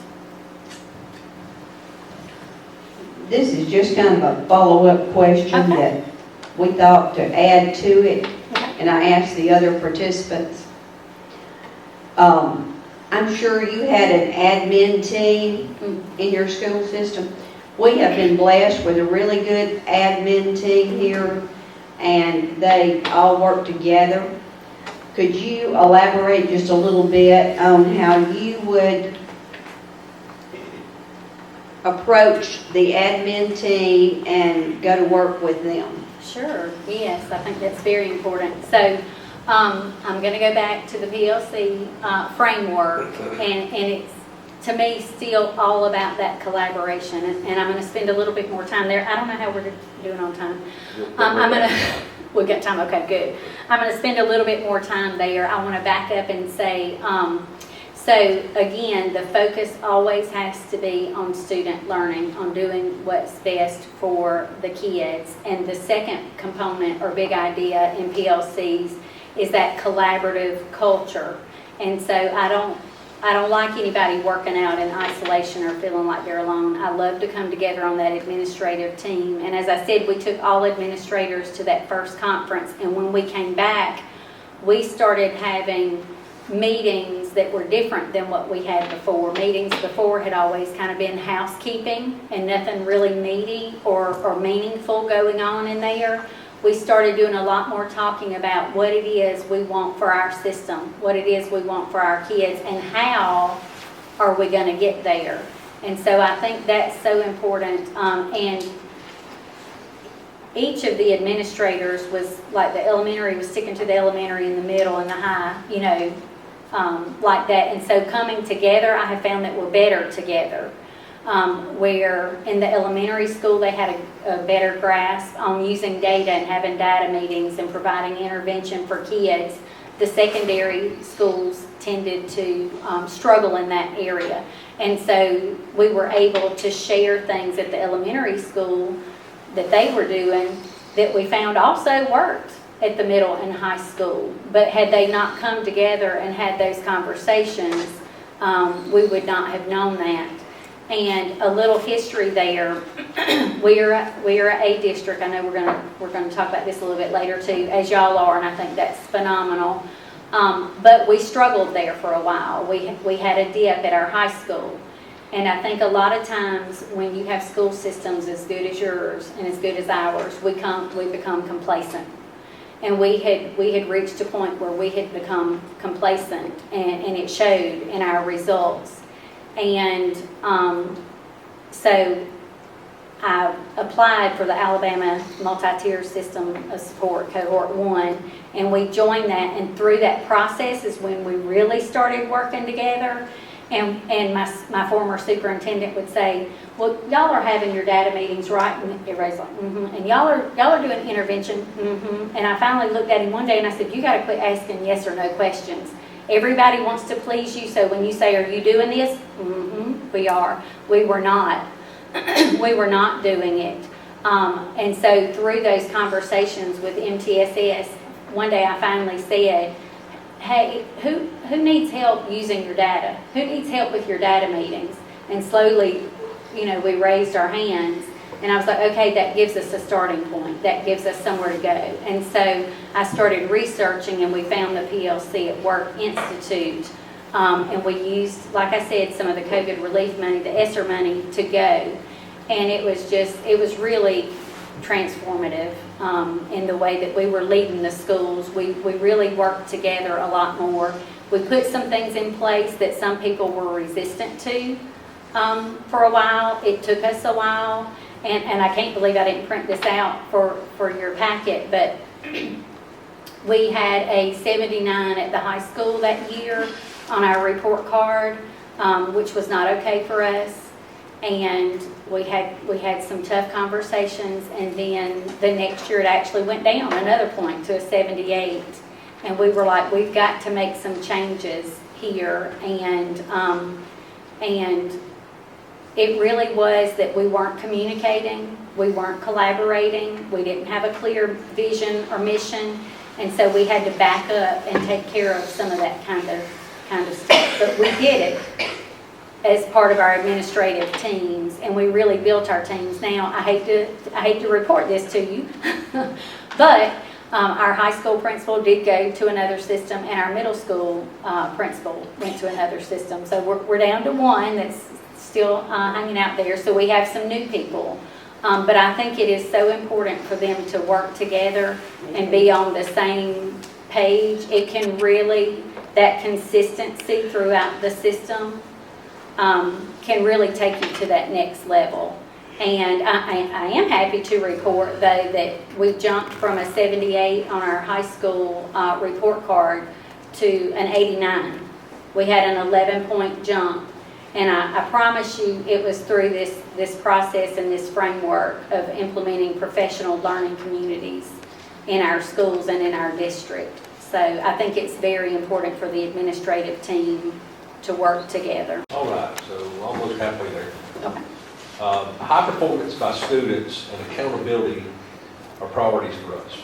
This is just kind of a follow-up question Okay. that we thought to add to it, Okay. and I asked the other participants. I'm sure you had an admin team in your school system. We have been blessed with a really good admin team here, and they all work together. Could you elaborate just a little bit on how you would approach the admin team and go to work with them? Sure, yes, I think that's very important. So I'm going to go back to the PLC framework, and it's, to me, still all about that collaboration, and I'm going to spend a little bit more time there. I don't know how we're doing on time. We've got time, okay, good. I'm going to spend a little bit more time there. I want to back up and say, so again, the focus always has to be on student learning, on doing what's best for the kids. And the second component or big idea in PLCs is that collaborative culture. And so I don't like anybody working out in isolation or feeling like they're alone. I love to come together on that administrative team. And as I said, we took all administrators to that first conference. And when we came back, we started having meetings that were different than what we had before. Meetings before had always kind of been housekeeping and nothing really meaty or meaningful going on in there. We started doing a lot more talking about what it is we want for our system, what it is we want for our kids, and how are we going to get there. And so I think that's so important. And each of the administrators was, like the elementary was sticking to the elementary, in the middle and the high, you know, like that. And so coming together, I have found that we're better together. Where in the elementary school they had a better grasp on using data and having data meetings and providing intervention for kids. The secondary schools tended to struggle in that area. And so we were able to share things at the elementary school that they were doing that we found also worked at the middle and high school. But had they not come together and had those conversations, we would not have known that. And a little history there. We are a district. I know we're gonna talk about this a little bit later too, as y'all are, and I think that's phenomenal. But we struggled there for a while. We had a dip at our high school, and I think a lot of times when you have school systems as good as yours and as good as ours, we become complacent. And we had reached a point where we had become complacent, and it showed in our results. And so I applied for the Alabama Multi-Tier System of Support, Cohort 1, and we joined that, and through that process is when we really started working together. And my former superintendent would say, well, y'all are having your data meetings, right? And everybody's like, mm-hmm. And y'all are doing intervention, mm-hmm. And I finally looked at him one day and I said, you gotta quit asking yes or no questions. Everybody wants to please you, so when you say, are you doing this? Mm-hmm, we are. We were not. We were not doing it. And so through those conversations with MTSS, one day I finally said, hey, who needs help using your data? Who needs help with your data meetings? And slowly, we raised our hands. And I was like, okay, that gives us a starting point. That gives us somewhere to go. And so I started researching, and we found the PLC at Work Institute. And we used, like I said, some of the COVID relief money, the ESSER money, to go. And it was really transformative in the way that we were leading the schools. We really worked together a lot more. We put some things in place that some people were resistant to for a while. It took us a while. And I can't believe I didn't print this out for your packet, but we had a 79 at the high school that year on our report card, which was not okay for us. And we had some tough conversations, and then the next year it actually went down another point to a 78. And we were like, we've got to make some changes here, and it really was that we weren't communicating, we weren't collaborating, we didn't have a clear vision or mission, and so we had to back up and take care of some of that kind of stuff. But we did it as part of our administrative teams, and we really built our teams. Now, I hate to report this to you, but our high school principal did go to another system, and our middle school principal went to another system. So we're down to one that's still hanging out there. So we have some new people. But I think it is so important for them to work together and be on the same page. It can really, that consistency throughout the system can really take you to that next level. And I am happy to report, though, that we've jumped from a 78 on our high school report card to an 89. We had an 11-point jump. And I promise you, it was through this process and this framework of implementing professional learning communities in our schools and in our district. So I think it's very important for the administrative team to work together. All right, so almost halfway there. Okay. High performance by students and accountability are priorities for us.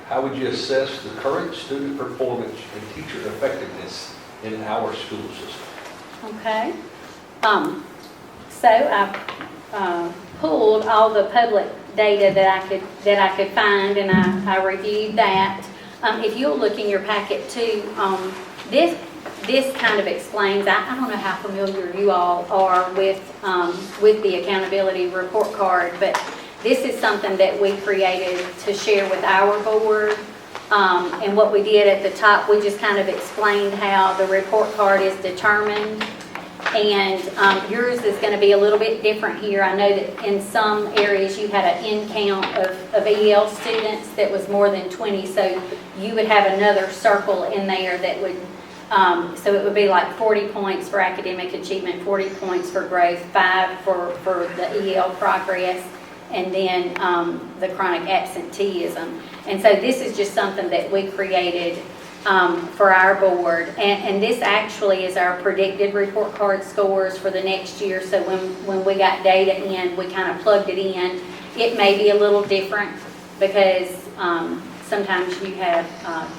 How would you assess the current student performance and teacher effectiveness in our school system? Okay. So I pulled all the public data that I could find, and I reviewed that. If you'll look in your packet too, this kind of explains. I don't know how familiar you all are with the accountability report card, but this is something that we created to share with our board. And what we did at the top, we just kind of explained how the report card is determined. And yours is going to be a little bit different here. I know that in some areas you had an in count of EL students that was more than 20, so you would have another circle in there that would, so it would be like 40 points for academic achievement, 40 points for growth, 5 for the EL progress, and then the chronic absenteeism. And so this is just something that we created for our board. And this actually is our predicted report card scores for the next year. So when we got data in, we kind of plugged it in. It may be a little different because sometimes you have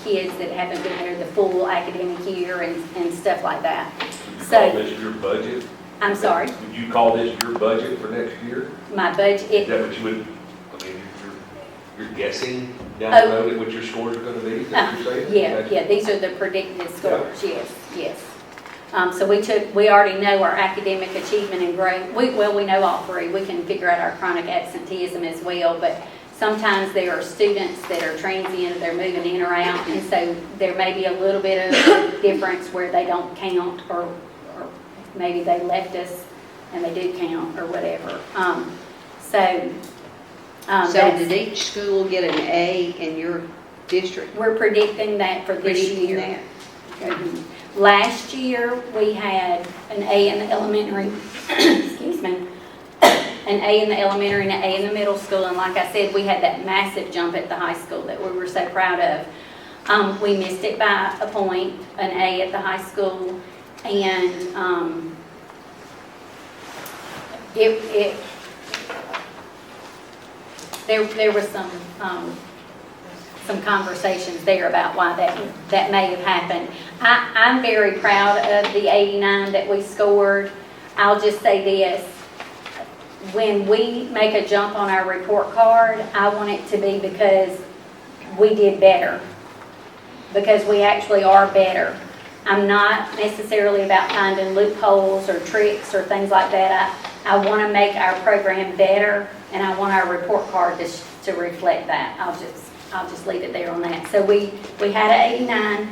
kids that haven't been there the full academic year and stuff like that. Call this your budget? I'm sorry? Would you call this your budget for next year? My budget. Is that what you would, I mean, you're guessing down the road at what your scores are going to be? Is that what you're saying? Yeah, these are the predicted scores, yes. So we already know our academic achievement and growth. We know all three. We can figure out our chronic absenteeism as well, but sometimes there are students that are transient, they're moving in or out, and so there may be a little bit of difference where they don't count, or maybe they left us and they do count or whatever. So, So that's- did each school get an A in your district? we're predicting that for this Predicting year. that. Last year, we had an A in the elementary, excuse me, an A in the elementary and an A in the middle school. And like I said, we had that massive jump at the high school that we were so proud of. We missed it by a point, an A at the high school. And there was some conversations there about why that may have happened. I'm very proud of the 89 that we scored. I'll just say this. When we make a jump on our report card, I want it to be because we did better, because we actually are better. I'm not necessarily about finding loopholes or tricks or things like that. I want to make our program better, and I want our report card to reflect that. I'll just leave it there on that. So we had an 89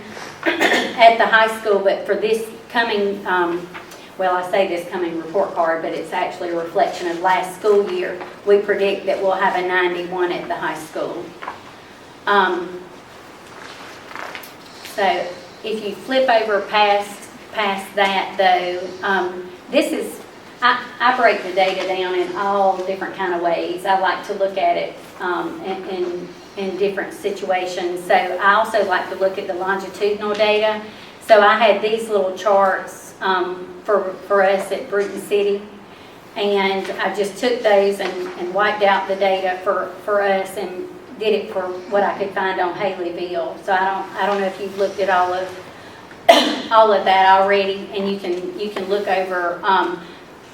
at the high school, but for this coming, well, I say this coming report card, but it's actually a reflection of last school year. We predict that we'll have a 91 at the high school. So if you flip over past that though, this is, I break the data down in all different kind of ways. I like to look at it in different situations. So I also like to look at the longitudinal data. So I had these little charts for us at Bruton City, and I just took those and wiped out the data for us and did it for what I could find on Haleyville. So I don't know if you've looked at all of that already, and you can look over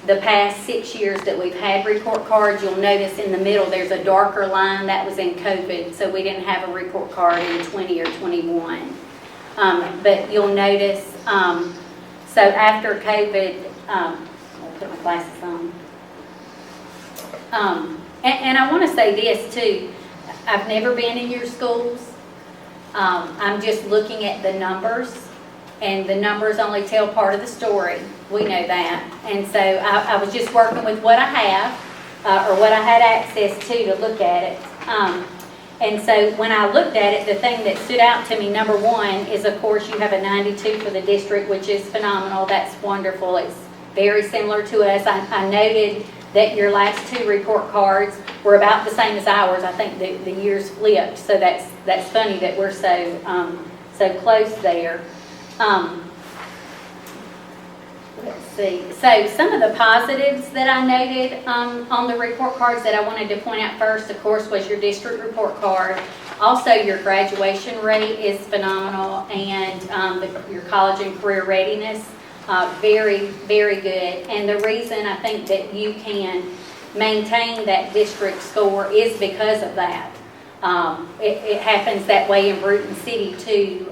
the past 6 years that we've had report cards. You'll notice in the middle there's a darker line. That was in COVID, so we didn't have a report card in 20 or 21. But you'll notice, so after COVID, I'll put my glasses on. And I want to say this too. I've never been in your schools. I'm just looking at the numbers, and the numbers only tell part of the story. We know that. And so I was just working with what I have, or what I had access to look at it. And so when I looked at it, the thing that stood out to me, number one, is of course you have a 92 for the district, which is phenomenal. That's wonderful. It's very similar to us. I noted that your last two report cards were about the same as ours. I think the years flipped, so that's funny that we're so close there. Let's see. So some of the positives that I noted on the report cards that I wanted to point out first, of course, was your district report card. Also, your graduation rate is phenomenal, and your college and career readiness, very, very good. And the reason I think that you can maintain that district score is because of that. It happens that way in Bruton City too.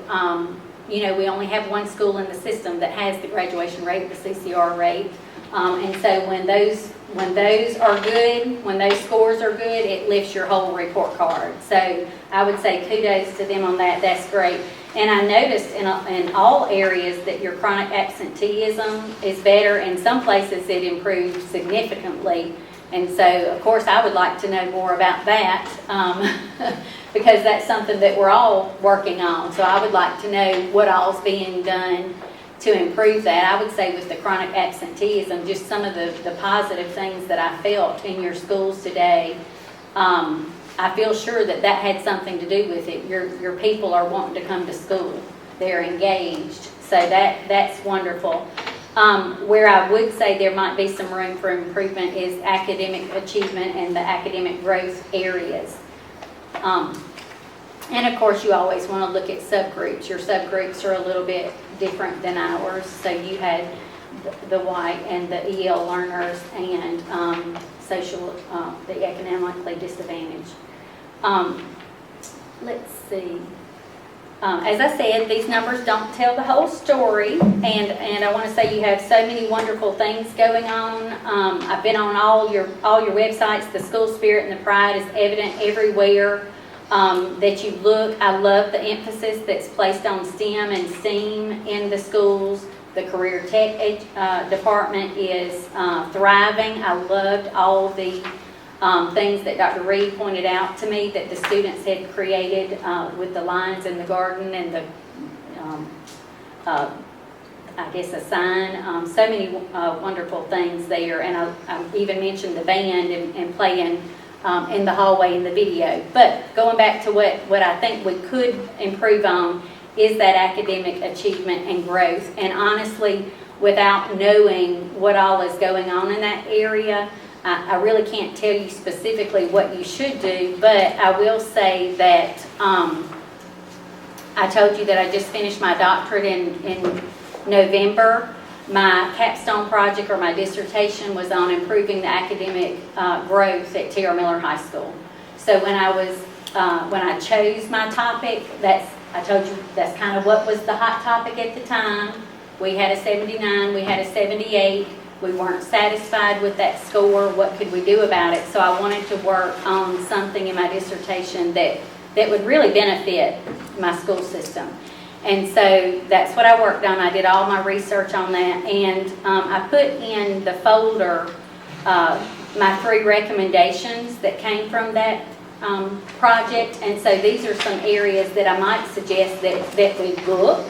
You know, we only have one school in the system that has the graduation rate, the CCR rate. And so when those are good, when those scores are good, it lifts your whole report card. So I would say kudos to them on that. That's great. And I noticed in all areas that your chronic absenteeism is better. In some places it improved significantly. And so, of course, I would like to know more about that because that's something that we're all working on. So I would like to know what all's being done to improve that. I would say with the chronic absenteeism, just some of the positive things that I felt in your schools today, I feel sure that had something to do with it. Your people are wanting to come to school. They're engaged. So that's wonderful. Where I would say there might be some room for improvement is academic achievement and the academic growth areas. And of course, you always want to look at subgroups. Your subgroups are a little bit different than ours. So you had the white and the EL learners and the economically disadvantaged. Let's see. As I said, these numbers don't tell the whole story, and I want to say you have so many wonderful things going on. I've been on all your websites. The school spirit and the pride is evident everywhere that you look. I love the emphasis that's placed on STEM and STEAM in the schools. The career tech department is thriving. I loved all the things that Dr. Reed pointed out to me that the students had created with the lines in the garden and the, I guess, a sign. So many wonderful things there. And I even mentioned the band and playing in the hallway in the video. But going back to what I think we could improve on is that academic achievement and growth. And honestly, without knowing what all is going on in that area, I really can't tell you specifically what you should do, but I will say that I told you that I just finished my doctorate in November. My capstone project or my dissertation was on improving the academic growth at T.R. Miller High School. So when I chose my topic, I told you that's kind of what was the hot topic at the time. We had a 79, we had a 78. We weren't satisfied with that score. What could we do about it? So I wanted to work on something in my dissertation that would really benefit my school system. And so that's what I worked on. I did all my research on that, and I put in the folder my 3 recommendations that came from that project. And so these are some areas that I might suggest that we look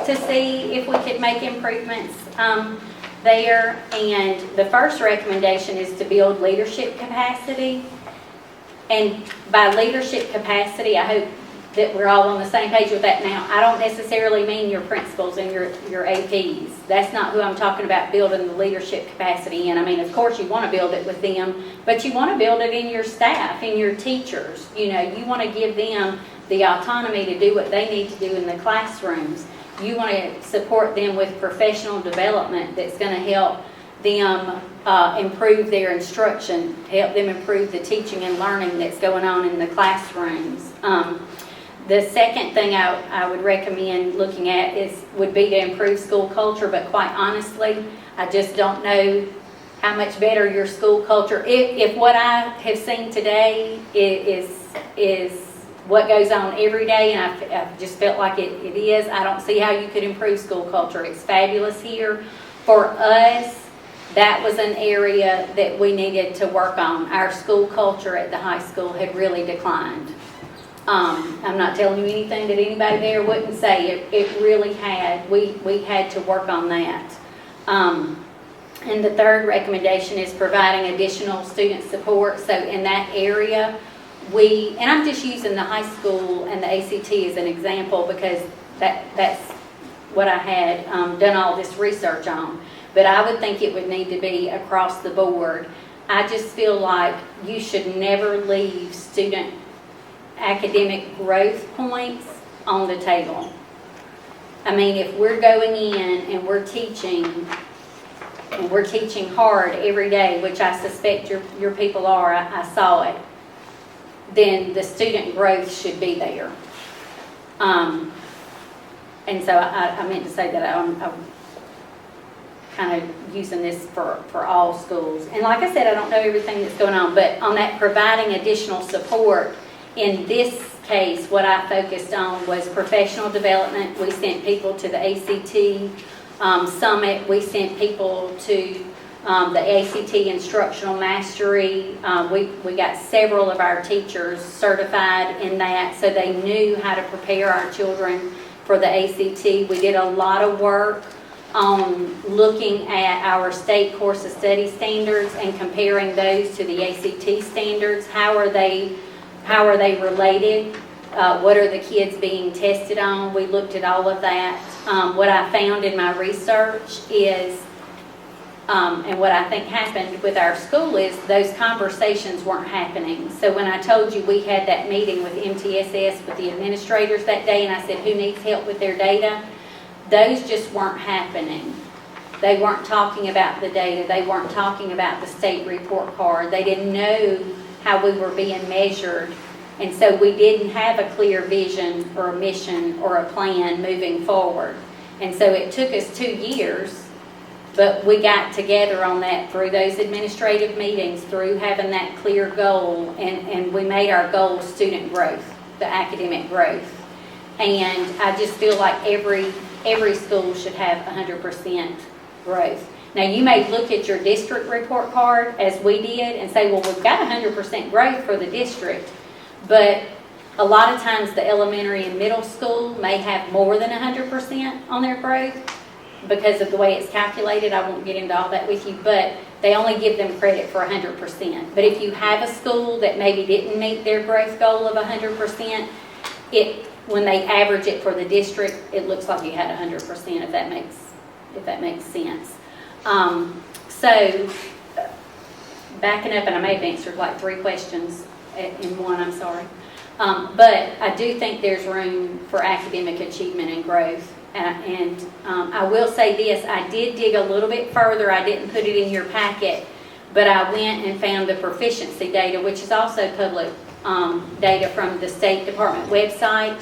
to see if we could make improvements there. And the first recommendation is to build leadership capacity. And by leadership capacity, I hope that we're all on the same page with that now. I don't necessarily mean your principals and your APs. That's not who I'm talking about building the leadership capacity in. I mean, of course you want to build it with them, but you want to build it in your staff, in your teachers. You know, you want to give them the autonomy to do what they need to do in the classrooms. You want to support them with professional development that's going to help them improve their instruction, help them improve the teaching and learning that's going on in the classrooms. The second thing I would recommend looking at would be to improve school culture, but quite honestly, I just don't know how much better your school culture, if what I have seen today is what goes on every day, and I just felt like it is. I don't see how you could improve school culture. It's fabulous here. For us, that was an area that we needed to work on. Our school culture at the high school had really declined. I'm not telling you anything that anybody there wouldn't say. It really had. We had to work on that. And the third recommendation is providing additional student support. So in that area, and I'm just using the high school and the ACT as an example because that's what I had done all this research on. But I would think it would need to be across the board. I just feel like you should never leave student academic growth points on the table. I mean, if we're going in and we're teaching hard every day, which I suspect your people are, I saw it, then the student growth should be there. And so I meant to say that I'm kind of using this for all schools. And like I said, I don't know everything that's going on, but on that providing additional support, in this case, what I focused on was professional development. We sent people to the ACT Summit. We sent people to the ACT Instructional Mastery. We got several of our teachers certified in that, so they knew how to prepare our children for the ACT. We did a lot of work on looking at our state course of study standards and comparing those to the ACT standards. How are they related? What are the kids being tested on? We looked at all of that. What I found in my research is, and what I think happened with our school is those conversations weren't happening. So when I told you we had that meeting with MTSS with the administrators that day, and I said, who needs help with their data? Those just weren't happening. They weren't talking about the data. They weren't talking about the state report card. They didn't know how we were being measured. And so we didn't have a clear vision or a mission or a plan moving forward. And so it took us 2 years, but we got together on that through those administrative meetings, through having that clear goal, and we made our goal student growth, the academic growth. And I just feel like every school should have 100% growth. Now, you may look at your district report card, as we did, and say, well, we've got 100% growth for the district, but a lot of times the elementary and middle school may have more than 100% on their growth because of the way it's calculated. I won't get into all that with you, but they only give them credit for 100%. But if you have a school that maybe didn't meet their growth goal of 100%, when they average it for the district, it looks like you had 100%, if that makes sense. So, backing up, and I may have answered like 3 questions in one, I'm sorry. But I do think there's room for academic achievement and growth. And I will say this, I did dig a little bit further. I didn't put it in your packet, but I went and found the proficiency data, which is also public data from the State Department website.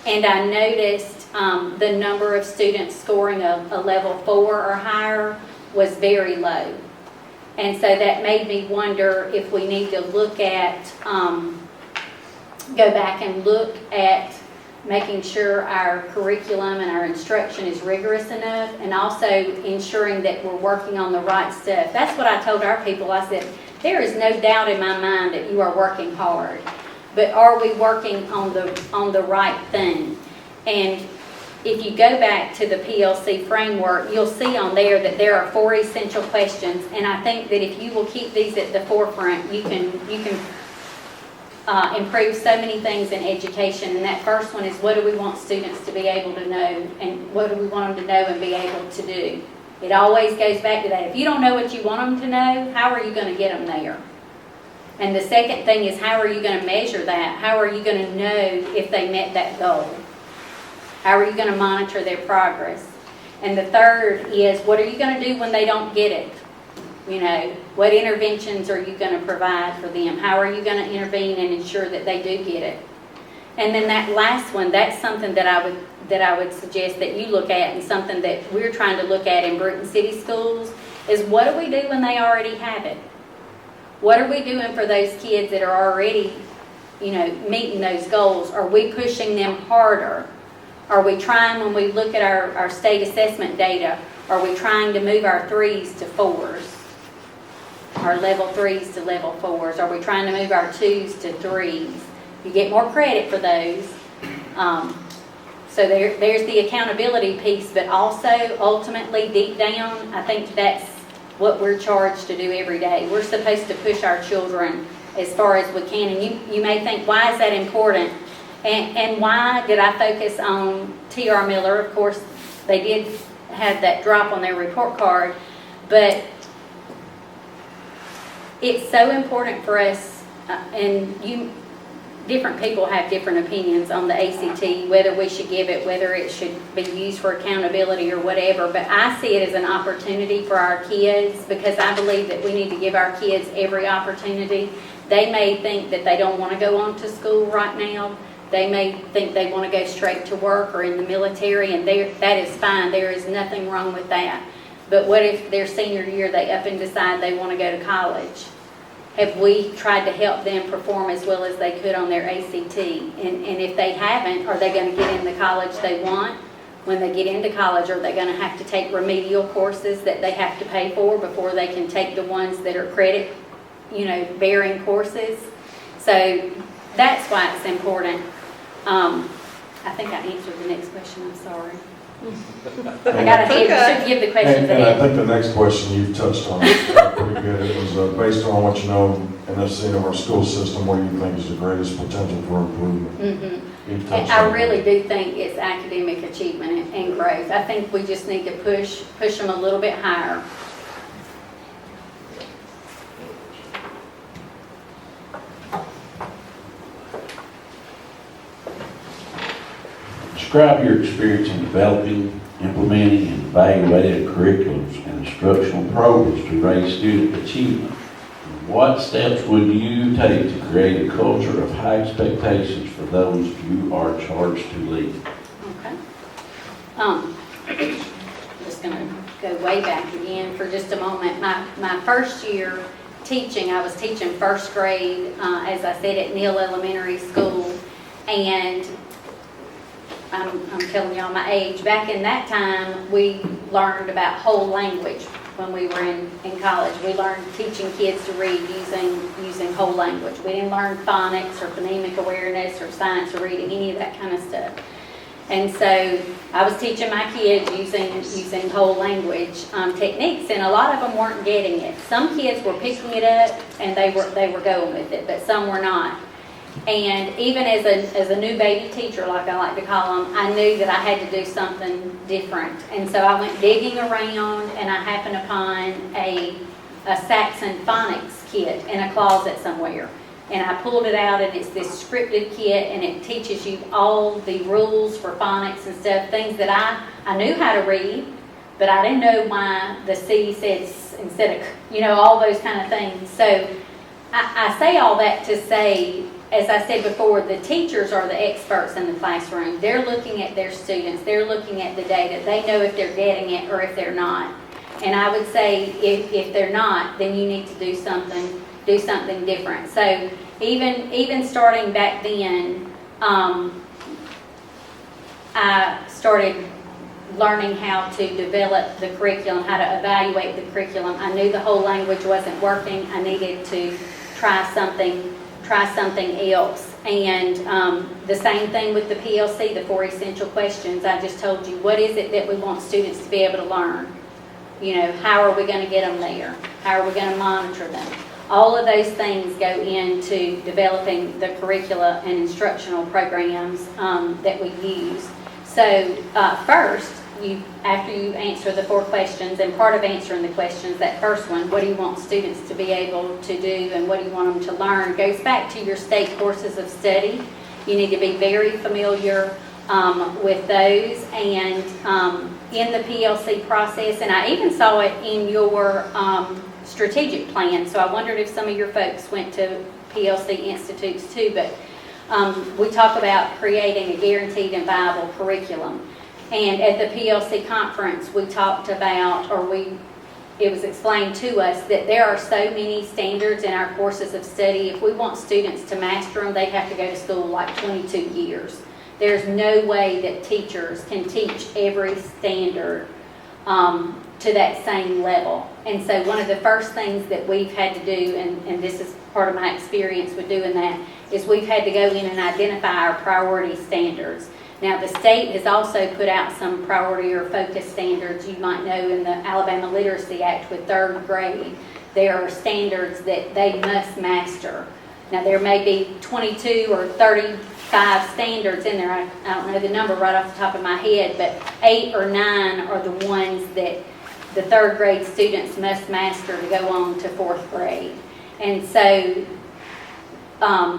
And I noticed the number of students scoring a level 4 or higher was very low. And so that made me wonder if we need to look at, go back and look at making sure our curriculum and our instruction is rigorous enough, and also ensuring that we're working on the right stuff. That's what I told our people. I said, there is no doubt in my mind that you are working hard, but are we working on the right thing? And if you go back to the PLC framework, you'll see on there that there are 4 essential questions, and I think that if you will keep these at the forefront, you can improve so many things in education. And that first one is, what do we want students to be able to know, and what do we want them to know and be able to do? It always goes back to that. If you don't know what you want them to know, how are you going to get them there? And the second thing is, how are you going to measure that? How are you going to know if they met that goal? How are you going to monitor their progress? And the third is, what are you going to do when they don't get it? You know, what interventions are you going to provide for them? How are you going to intervene and ensure that they do get it? And then that last one, that's something that I would suggest that you look at, and something that we're trying to look at in Bruton City Schools, is what do we do when they already have it? What are we doing for those kids that are already, you know, meeting those goals? Are we pushing them harder? Are we trying, when we look at our state assessment data, are we trying to move our 3s to 4s? Our level 3s to level 4s? Are we trying to move our 2s to 3s? You get more credit for those. So there's the accountability piece, but also ultimately deep down, I think that's what we're charged to do every day. We're supposed to push our children as far as we can. And you may think, why is that important? And why did I focus on T.R. Miller? Of course, they did have that drop on their report card, but it's so important for us, different people have different opinions on the ACT, whether we should give it, whether it should be used for accountability or whatever, but I see it as an opportunity for our kids, because I believe that we need to give our kids every opportunity. They may think that they don't want to go on to school right now. They may think they want to go straight to work or in the military, and that is fine. There is nothing wrong with that. But what if their senior year they up and decide they want to go to college? Have we tried to help them perform as well as they could on their ACT? And if they haven't, are they going to get in the college they want? When they get into college, are they going to have to take remedial courses that they have to pay for before they can take the ones that are credit, bearing courses? So that's why it's important. I think I answered the next question, I'm sorry. I got ahead, should give the questions And I ahead. think the next question you've touched on is pretty good. It was based on what you know and have seen of our school system, what do you think is the greatest potential for improvement? You've touched And I on really that. do think it's academic achievement and growth. I think we just need to push them a little bit higher. Describe your experience in developing, implementing, and evaluating curriculums and instructional programs to raise student achievement. What steps would you take to create a culture of high expectations for those you are charged to lead? Okay. I'm just going to go way back again for just a moment. My first year teaching, I was teaching first grade, as I said, at Neal Elementary School, and I'm telling y'all my age. Back in that time, we learned about whole language when we were in college. We learned teaching kids to read using whole language. We didn't learn phonics or phonemic awareness or science or reading, any of that kind of stuff. And so I was teaching my kids using whole language techniques, and a lot of them weren't getting it. Some kids were picking it up and they were going with it, but some were not. And even as a new baby teacher, like I like to call them, I knew that I had to do something different. And so I went digging around, and I happened upon a Saxon phonics kit in a closet somewhere. And I pulled it out, and it's this scripted kit, and it teaches you all the rules for phonics and stuff, things that I knew how to read, but I didn't know why the C said instead of, all those kind of things. So I say all that to say, as I said before, the teachers are the experts in the classroom. They're looking at their students. They're looking at the data. They know if they're getting it or if they're not. And I would say if they're not, then you need to do something different. So even starting back then, I started learning how to develop the curriculum, how to evaluate the curriculum. I knew the whole language wasn't working. I needed to try something else. And the same thing with the PLC, the 4 essential questions. I just told you, what is it that we want students to be able to learn? How are we going to get them there? How are we going to monitor them? All of those things go into developing the curricula and instructional programs that we use. So first, after you answer the 4 questions, and part of answering the questions, that first one, what do you want students to be able to do and what do you want them to learn, goes back to your state courses of study. You need to be very familiar with those, and in the PLC process, and I even saw it in your strategic plan, so I wondered if some of your folks went to PLC institutes too, but we talk about creating a guaranteed and viable curriculum. And at the PLC conference, we talked about, it was explained to us that there are so many standards in our courses of study. If we want students to master them, they have to go to school like 22 years. There's no way that teachers can teach every standard to that same level. And so one of the first things that we've had to do, and this is part of my experience with doing that, is we've had to go in and identify our priority standards. Now, the state has also put out some priority or focus standards. You might know in the Alabama Literacy Act with 3rd grade, there are standards that they must master. Now, there may be 22 or 35 standards in there. I don't know the number right off the top of my head, but 8 or 9 are the ones that the 3rd grade students must master to go on to 4th grade. And so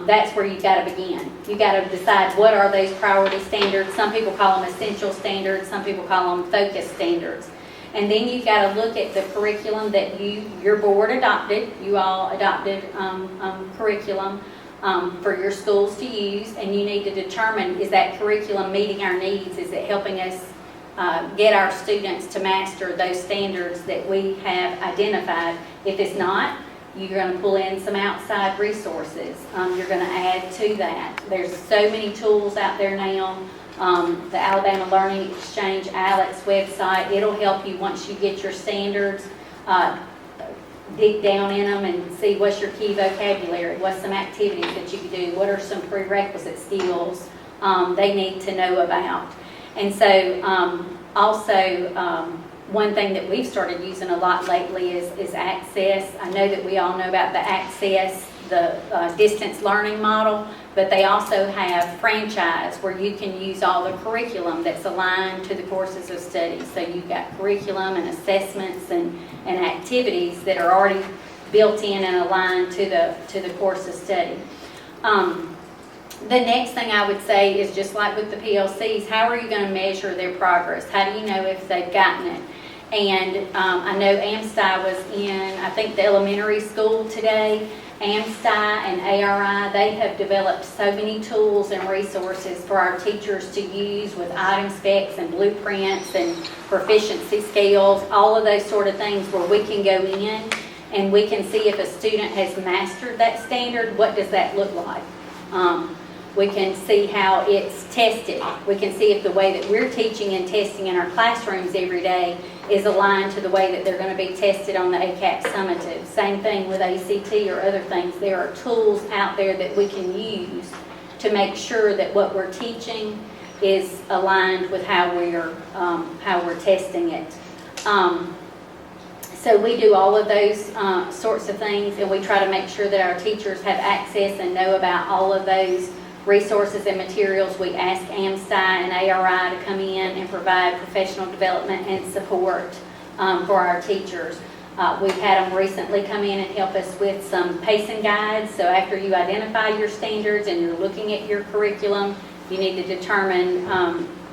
that's where you've got to begin. You've got to decide what are those priority standards. Some people call them essential standards. Some people call them focus standards. And then you've got to look at the curriculum that your board adopted. You all adopted curriculum for your schools to use, and you need to determine, is that curriculum meeting our needs? Is it helping us get our students to master those standards that we have identified? If it's not, you're going to pull in some outside resources. You're going to add to that. There's so many tools out there now. The Alabama Learning Exchange, ALEC's website, it'll help you once you get your standards, dig down in them and see what's your key vocabulary, what's some activities that you can do, what are some prerequisite skills they need to know about. And so also, one thing that we've started using a lot lately is Access. I know that we all know about the Access, the distance learning model, but they also have Franchise, where you can use all the curriculum that's aligned to the courses of study. So you've got curriculum and assessments and activities that are already built in and aligned to the course of study. The next thing I would say is, just like with the PLCs, how are you going to measure their progress? How do you know if they've gotten it? And I know AMSTI was in, I think, the elementary school today. AMSTI and ARI, they have developed so many tools and resources for our teachers to use with item specs and blueprints and proficiency scales, all of those sort of things where we can go in and we can see if a student has mastered that standard, what does that look like? We can see how it's tested. We can see if the way that we're teaching and testing in our classrooms every day is aligned to the way that they're going to be tested on the ACAP summative. Same thing with ACT or other things. There are tools out there that we can use to make sure that what we're teaching is aligned with how we're testing it. So we do all of those sorts of things, and we try to make sure that our teachers have access and know about all of those resources and materials. We ask AMSTI and ARI to come in and provide professional development and support for our teachers. We've had them recently come in and help us with some pacing guides. So after you identify your standards and you're looking at your curriculum, you need to determine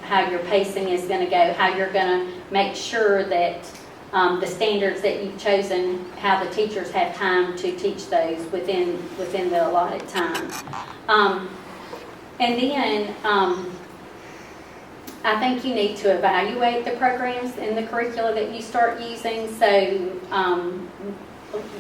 how your pacing is going to go, how you're going to make sure that the standards that you've chosen, how the teachers have time to teach those within the allotted time. And then I think you need to evaluate the programs and the curricula that you start using. So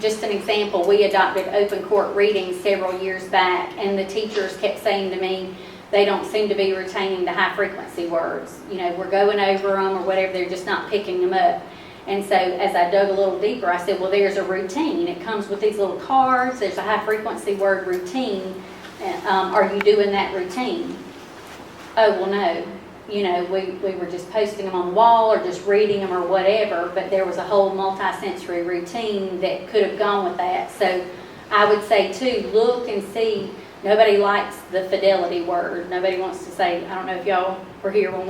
just an example, we adopted open court reading several years back, and the teachers kept saying to me, they don't seem to be retaining the high frequency words. You know, we're going over them or whatever, they're just not picking them up. And so as I dug a little deeper, I said, well, there's a routine. It comes with these little cards. There's a high frequency word routine. Are you doing that routine? Oh, well, no. You know, we were just posting them on the wall or just reading them or whatever, but there was a whole multi-sensory routine that could have gone with that. So I would say, too, look and see. Nobody likes the fidelity word. Nobody wants to say, I don't know if y'all were here when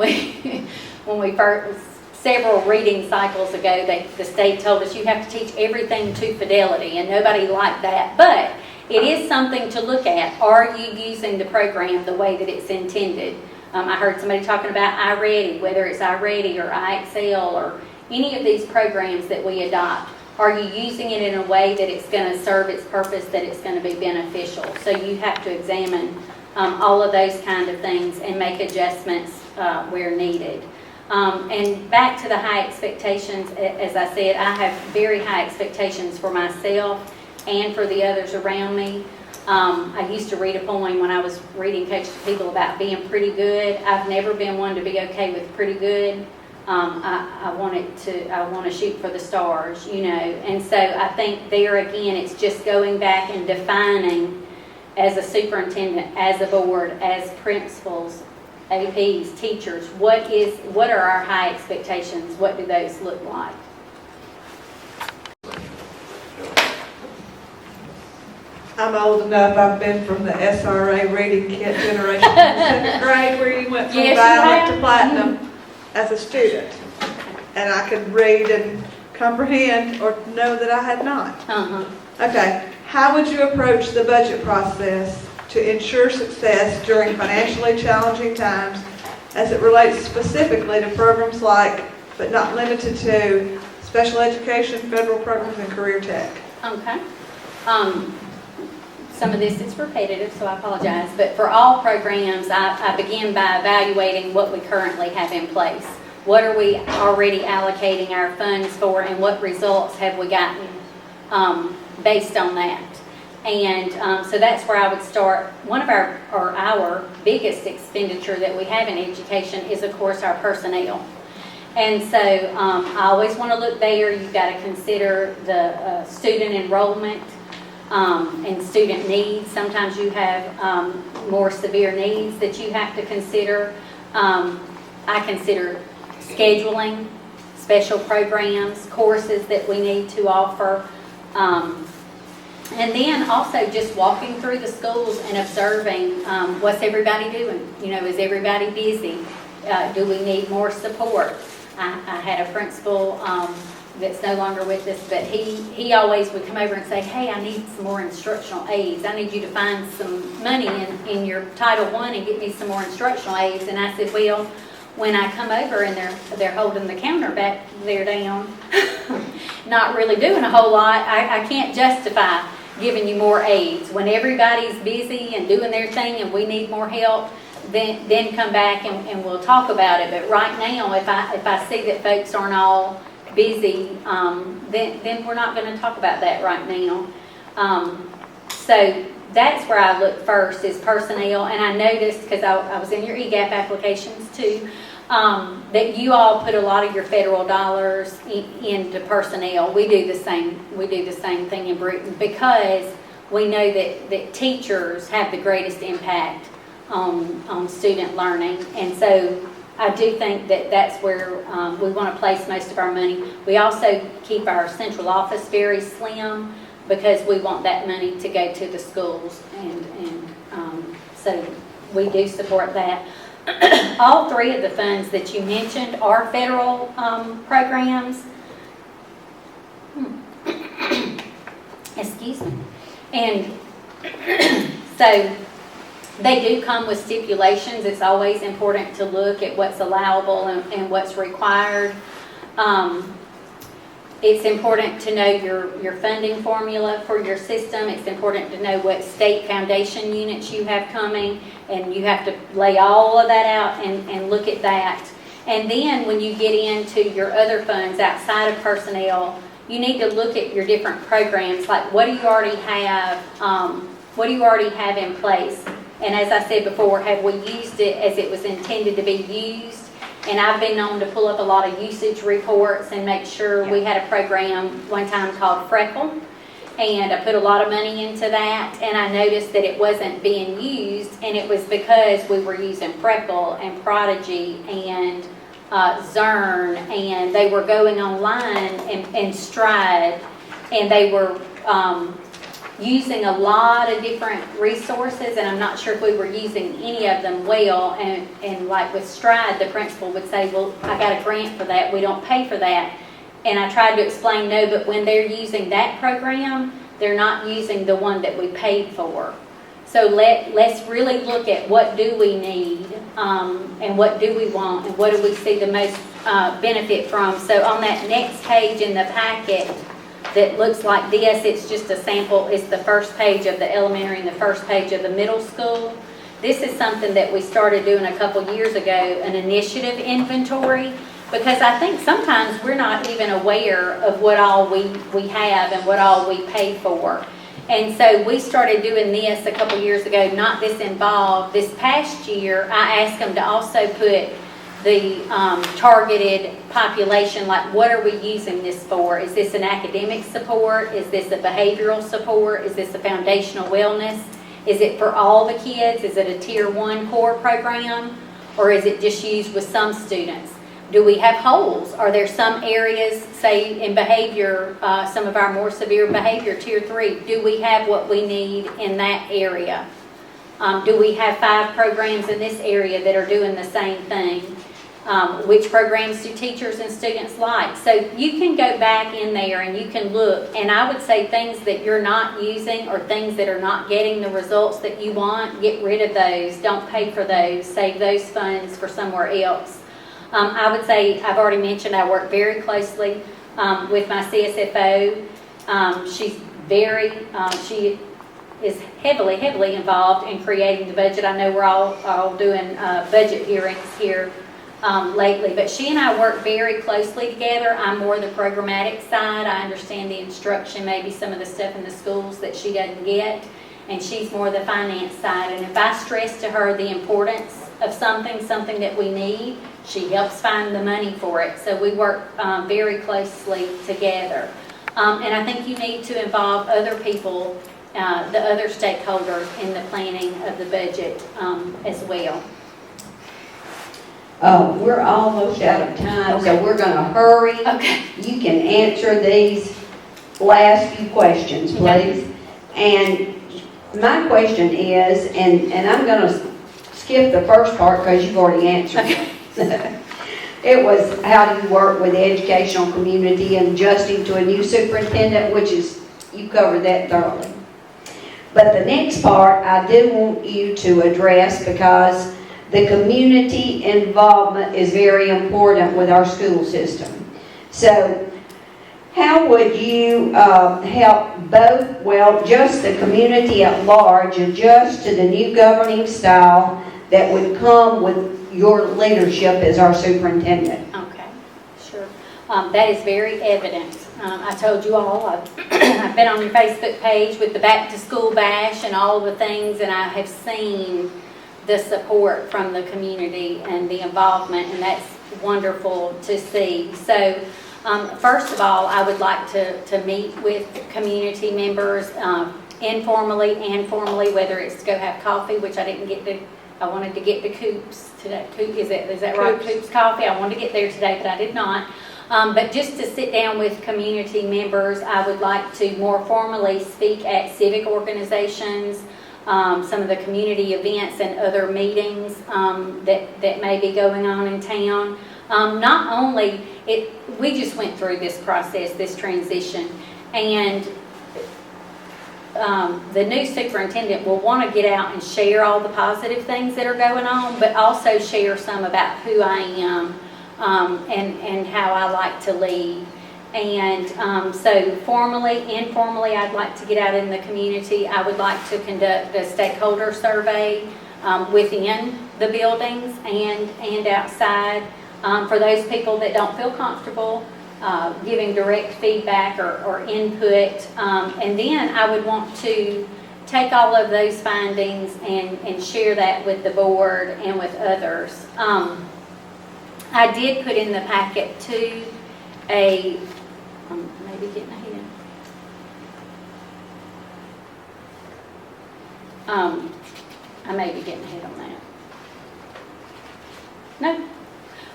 we first, several reading cycles ago, the state told us you have to teach everything to fidelity, and nobody liked that. But it is something to look at. Are you using the program the way that it's intended? I heard somebody talking about iReady, whether it's iReady or iExcel or any of these programs that we adopt. Are you using it in a way that it's going to serve its purpose, that it's going to be beneficial? So you have to examine all of those kind of things and make adjustments where needed. And back to the high expectations, as I said, I have very high expectations for myself and for the others around me. I used to read a poem when I was reading Coach to People about being pretty good. I've never been one to be okay with pretty good. I want to shoot for the stars, you know. And so I think there again, it's just going back and defining as a superintendent, as a board, as principals, APs, teachers, what are our high expectations? What do those look like? I'm old enough, I've been from the SRA reading kit generation in second grade where you went from Yes, you violet have. to platinum as a student. And I could read and comprehend or know that I had not. Okay, how would you approach the budget process to ensure success during financially challenging times as it relates specifically to programs like, but not limited to, special education, federal programs, and career tech? Okay. Some of this is repetitive, so I apologize. But for all programs, I begin by evaluating what we currently have in place. What are we already allocating our funds for, and what results have we gotten based on that? And so that's where I would start. One of our biggest expenditure that we have in education is, of course, our personnel. And so I always want to look there. You've got to consider the student enrollment and student needs. Sometimes you have more severe needs that you have to consider. I consider scheduling, special programs, courses that we need to offer. And then also just walking through the schools and observing what's everybody doing. You know, is everybody busy? Do we need more support? I had a principal that's no longer with us, but he always would come over and say, hey, I need some more instructional aides. I need you to find some money in your Title I and get me some more instructional aides. And I said, well, when I come over and they're holding the counter back there down, not really doing a whole lot, I can't justify giving you more aides. When everybody's busy and doing their thing and we need more help, then come back and we'll talk about it. But right now, if I see that folks aren't all busy, then we're not going to talk about that right now. So that's where I look first is personnel. And I noticed, because I was in your EGAP applications too, that you all put a lot of your federal dollars into personnel. We do the same. We do the same thing in Bruton because we know that teachers have the greatest impact on student learning. And so I do think that that's where we want to place most of our money. We also keep our central office very slim because we want that money to go to the schools. And so we do support that. All three of the funds that you mentioned are federal programs. Excuse me. And so they do come with stipulations. It's always important to look at what's allowable and what's required. It's important to know your funding formula for your system. It's important to know what state foundation units you have coming, and you have to lay all of that out and look at that. And then when you get into your other funds outside of personnel, you need to look at your different programs, like what do you already have, in place? And as I said before, have we used it as it was intended to be used? And I've been known to pull up a lot of usage reports and make sure. We had a program one time called Freckle, and I put a lot of money into that, and I noticed that it wasn't being used, and it was because we were using Freckle and Prodigy and Zern, and they were going online and Stride, and they were using a lot of different resources, and I'm not sure if we were using any of them well. And like with Stride, the principal would say, well, I got a grant for that, we don't pay for that. And I tried to explain, no, but when they're using that program, they're not using the one that we paid for. So let's really look at what do we need, and what do we want, and what do we see the most benefit from. So on that next page in the packet that looks like this, it's just a sample. It's the first page of the elementary and the first page of the middle school. This is something that we started doing a couple years ago, an initiative inventory, because I think sometimes we're not even aware of what all we have and what all we pay for. And so we started doing this a couple years ago, not this involved. This past year, I asked them to also put the targeted population, like what are we using this for? Is this an academic support? Is this a behavioral support? Is this a foundational wellness? Is it for all the kids? Is it a tier 1 core program? Or is it just used with some students? Do we have holes? Are there some areas, say in behavior, some of our more severe behavior, tier 3, do we have what we need in that area? Do we have 5 programs in this area that are doing the same thing? Which programs do teachers and students like? So you can go back in there and you can look, and I would say things that you're not using or things that are not getting the results that you want, get rid of those. Don't pay for those. Save those funds for somewhere else. I would say, I've already mentioned, I work very closely with my CSFO. She is heavily involved in creating the budget. I know we're all doing budget hearings here lately, but she and I work very closely together. I'm more the programmatic side. I understand the instruction, maybe some of the stuff in the schools that she doesn't get, and she's more the finance side. And if I stress to her the importance of something that we need, she helps find the money for it. So we work very closely together. And I think you need to involve other people, the other stakeholders in the planning of the budget as well. We're almost out of time, so we're going to hurry. Okay. You can answer these last few questions, please. And my question is, and I'm going to skip the first part because you've already answered it. It was, how do you work with the educational community and adjusting to a new superintendent, which is, you covered that thoroughly. But the next part I do want you to address, because the community involvement is very important with our school system. So how would you help both, well, just the community at large adjust to the new governing style that would come with your leadership as our superintendent? Okay, sure. That is very evident I told you all, I've been on your Facebook page with the Back to School Bash and all the things, and I have seen the support from the community and the involvement, and that's wonderful to see. So, first of all, I would like to meet with community members informally and formally, whether it's to go have coffee, which I didn't get to. I wanted to get to Coop's today. Is that right? Coop's Coffee. I wanted to get there today, but I did not. But just to sit down with community members, I would like to more formally speak at civic organizations, some of the community events and other meetings that may be going on in town. Not only, we just went through this process, this transition, and the new superintendent will want to get out and share all the positive things that are going on, but also share some about who I am and how I like to lead. And so formally, informally, I'd like to get out in the community. I would like to conduct a stakeholder survey within the buildings and outside for those people that don't feel comfortable giving direct feedback or input. And then I would want to take all of those findings and share that with the board and with others. I did put in the packet too maybe getting ahead. I may be getting ahead on that. No.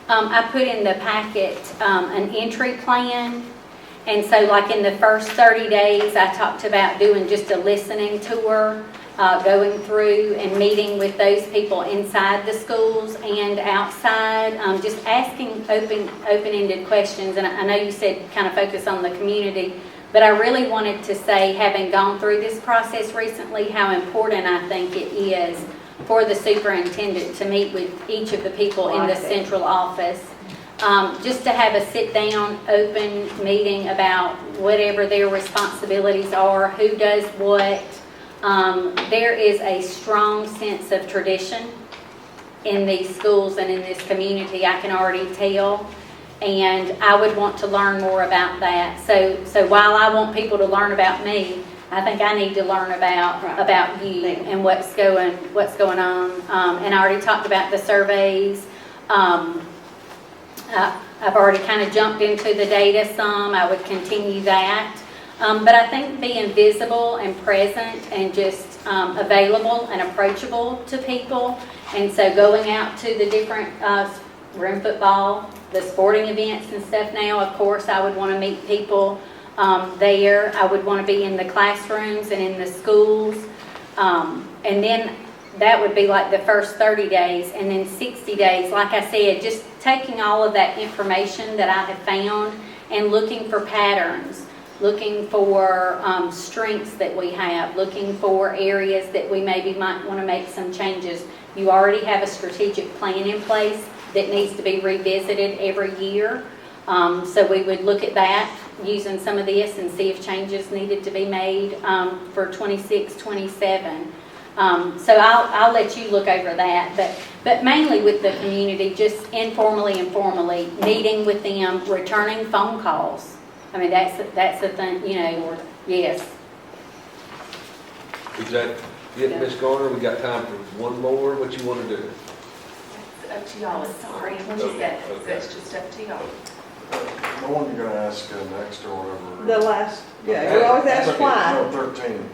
I put in the packet an entry plan, and so like in the first 30 days I talked about doing just a listening tour, going through and meeting with those people inside the schools and outside, just asking open-ended questions. And I know you said kind of focus on the community, but I really wanted to say, having gone through this process recently, how important I think it is for the superintendent to meet with each of the people in the central office, just to have a sit-down, open meeting about whatever their responsibilities are, who does what. There is a strong sense of tradition in these schools and in this community, I can already tell, and I would want to learn more about that. So while I want people to learn about me, I think I need to learn about you and what's going on. And I already talked about the surveys. I've already kind of jumped into the data some. I would continue that. But I think being visible and present and just available and approachable to people. And so going out to the different, we're in football, the sporting events and stuff now, of course, I would want to meet people there. I would want to be in the classrooms and in the schools. And then that would be like the first 30 days. And then 60 days, like I said, just taking all of that information that I have found and looking for patterns, looking for strengths that we have, looking for areas that we maybe might want to make some changes. You already have a strategic plan in place that needs to be revisited every year. So we would look at that using some of this and see if changes needed to be made for 26, 27. So I'll let you look over that, but mainly with the community, just informally and formally, meeting with them, returning phone calls. I mean, that's the thing, you know, yes. Is that it, Ms. Garner? We got time for one more. What you want to do? It's up to y'all, sorry, that's just up to y'all. The one you're gonna ask next or whatever. The last, yeah, you always ask why. No, 13.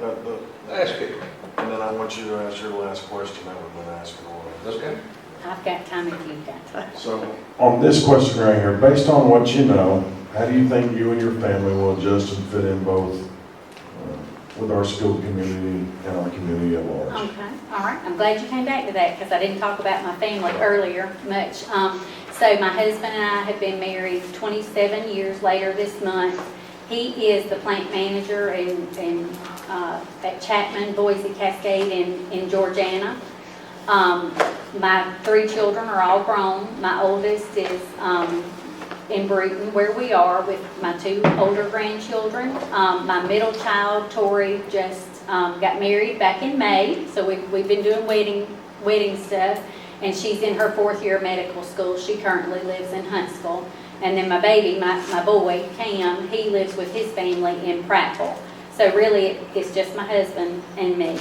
Ask it. And then I want you to ask your last question that we've been asking all day. Okay. I've got time if you've got time. So, on this question right here, based on what you know, how do you think you and your family will adjust and fit in both with our school community and our community at large? Okay, all right. I'm glad you came back to that because I didn't talk about my family earlier much. So my husband and I have been married 27 years later this month. He is the plant manager at Chapman, Boise Cascade in Georgiana. My 3 children are all grown. My oldest is in Bruton, where we are, with my 2 older grandchildren. My middle child, Tori, just got married back in May, so we've been doing wedding stuff, and she's in her 4th year of medical school. She currently lives in Huntsville. And then my baby, my boy, Cam, he lives with his family in Prattville. So really, it's just my husband and me.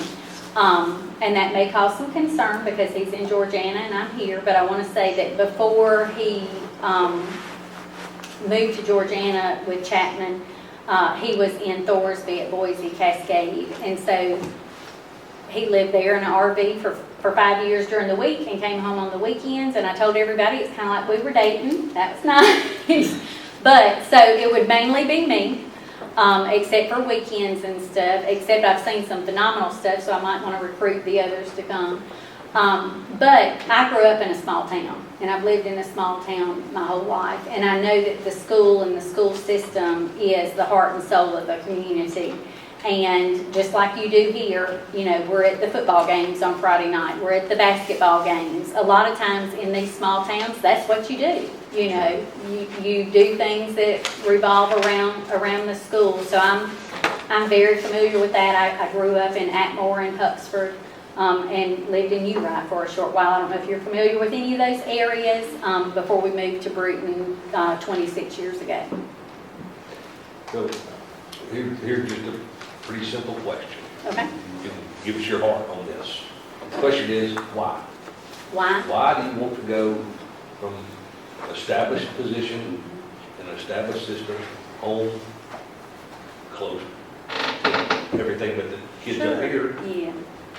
And that may cause some concern because he's in Georgiana and I'm here, but I want to say that before he moved to Georgiana with Chapman, he was in Thorsby at Boise Cascade. And so he lived there in an RV for 5 years during the week and came home on the weekends. And I told everybody it's kind of like we were dating. That was nice. But so it would mainly be me. Except for weekends and stuff, except I've seen some phenomenal stuff, so I might want to recruit the others to come. But I grew up in a small town, and I've lived in a small town my whole life, and I know that the school and the school system is the heart and soul of the community. And just like you do here, you know, we're at the football games on Friday night, we're at the basketball games. A lot of times in these small towns, that's what you do. You know, you do things that revolve around the school. So I'm very familiar with that. I grew up in Atmore and Huxford and lived in Uri for a short while. I don't know if you're familiar with any of those areas before we moved to Bruton 26 years ago. So, here's just a pretty simple question. Okay. You can give us your heart on this. The question is, why? Why? Why do you want to go from established position in an established system, home, close, everything but the kids up here, Yeah.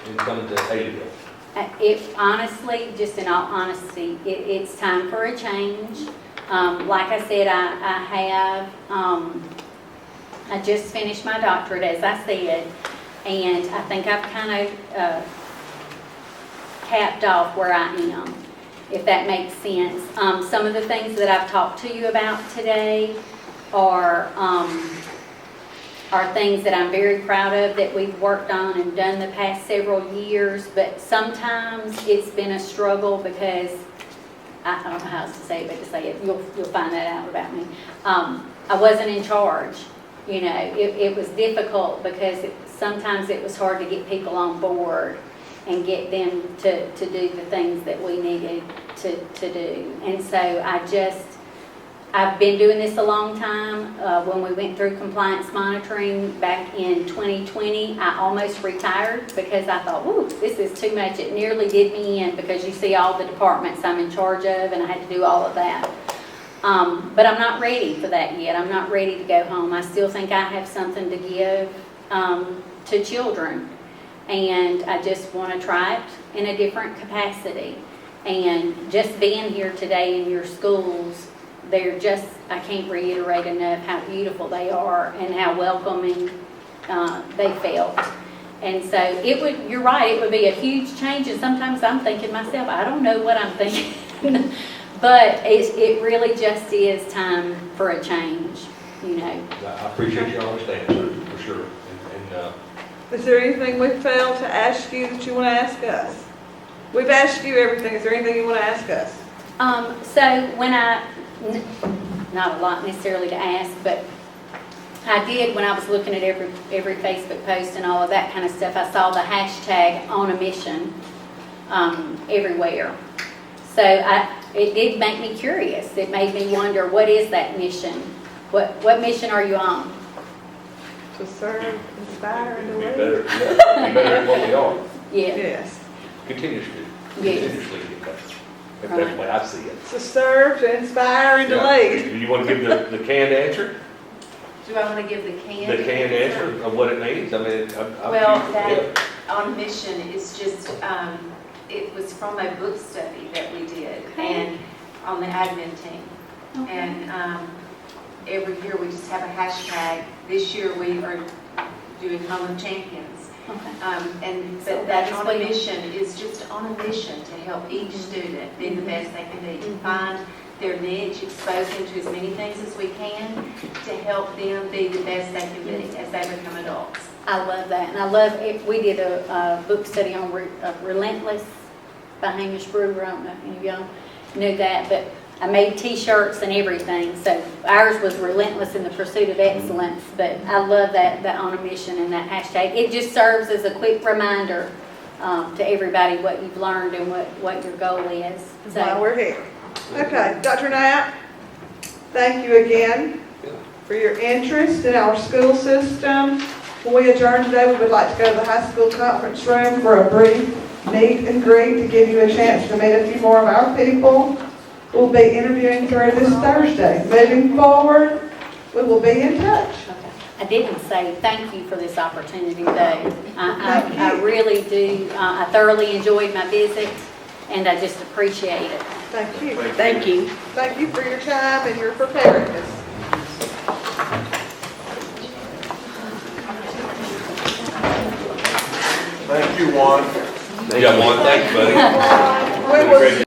and come to Haleyville? If honestly, just in all honesty, it's time for a change. Like I said, I just finished my doctorate, as I said, and I think I've kind of capped off where I am, if that makes sense. Some of the things that I've talked to you about today are things that I'm very proud of that we've worked on and done the past several years, but sometimes it's been a struggle because, I don't know how else to say it, but to say it, you'll find that out about me. I wasn't in charge. You know, it was difficult because sometimes it was hard to get people on board and get them to do the things that we needed to do. And so I've been doing this a long time. When we went through compliance monitoring back in 2020, I almost retired because I thought, whoo, this is too much. It nearly did me in because you see all the departments I'm in charge of and I had to do all of that. But I'm not ready for that yet. I'm not ready to go home. I still think I have something to give to children. And I just want to try it in a different capacity. And just being here today in your schools, they're just, I can't reiterate enough how beautiful they are and how welcoming they felt. And so you're right, it would be a huge change. And sometimes I'm thinking myself, I don't know what I'm thinking. But it really just is time for a change, you know. I appreciate your honest answer, for sure. And Is there anything we failed to ask you that you want to ask us? We've asked you everything. Is there anything you want to ask us? So when not a lot necessarily to ask, but I did when I was looking at every Facebook post and all of that kind of stuff, I saw the hashtag on a mission everywhere. So it did make me curious. It made me wonder, what is that mission? What mission are you on? To serve, inspire, and to be lead. better, yeah, be better at what we are. Yeah. Yes. Continuously. Yes. Continuously get better. That's the way I see it. To serve, to inspire, and to Yeah. lead. Do you want to give the canned answer? Do I want to give the canned? The canned answer of what it means? I mean, Well, that on mission is just, it was from a book study that we did and on the admin team. Okay. And every year we just have a hashtag. This year we are doing Home of Champions. Okay. But So that that's on what a you- mission is just on a mission to help each student be the best they can be, to find their niche, expose them to as many things as we can to help them be the best they can be as they become adults. I love that, and I love it. We did a book study on Relentless by Hamish Brewer. I don't know if any of y'all knew that, but I made T-shirts and everything. So ours was Relentless in the Pursuit of Excellence. But I love that on a mission and that hashtag. It just serves as a quick reminder to everybody what you've learned and what your goal is. While we're here. Okay, Dr. Knapp? Thank you again for your interest in our school system. When we adjourn today, we would like to go to the high school conference room for a brief meet and greet to give you a chance to meet a few more of our people. We'll be interviewing through this Thursday. Moving forward, we will be in touch. I didn't say thank you for this opportunity, though. I really do. I thoroughly enjoyed my visit, and I just appreciate it. Thank you. Thank you. Thank you for your time and your preparedness. Thank you, Juan. Yeah, Juan, thank you, buddy. We will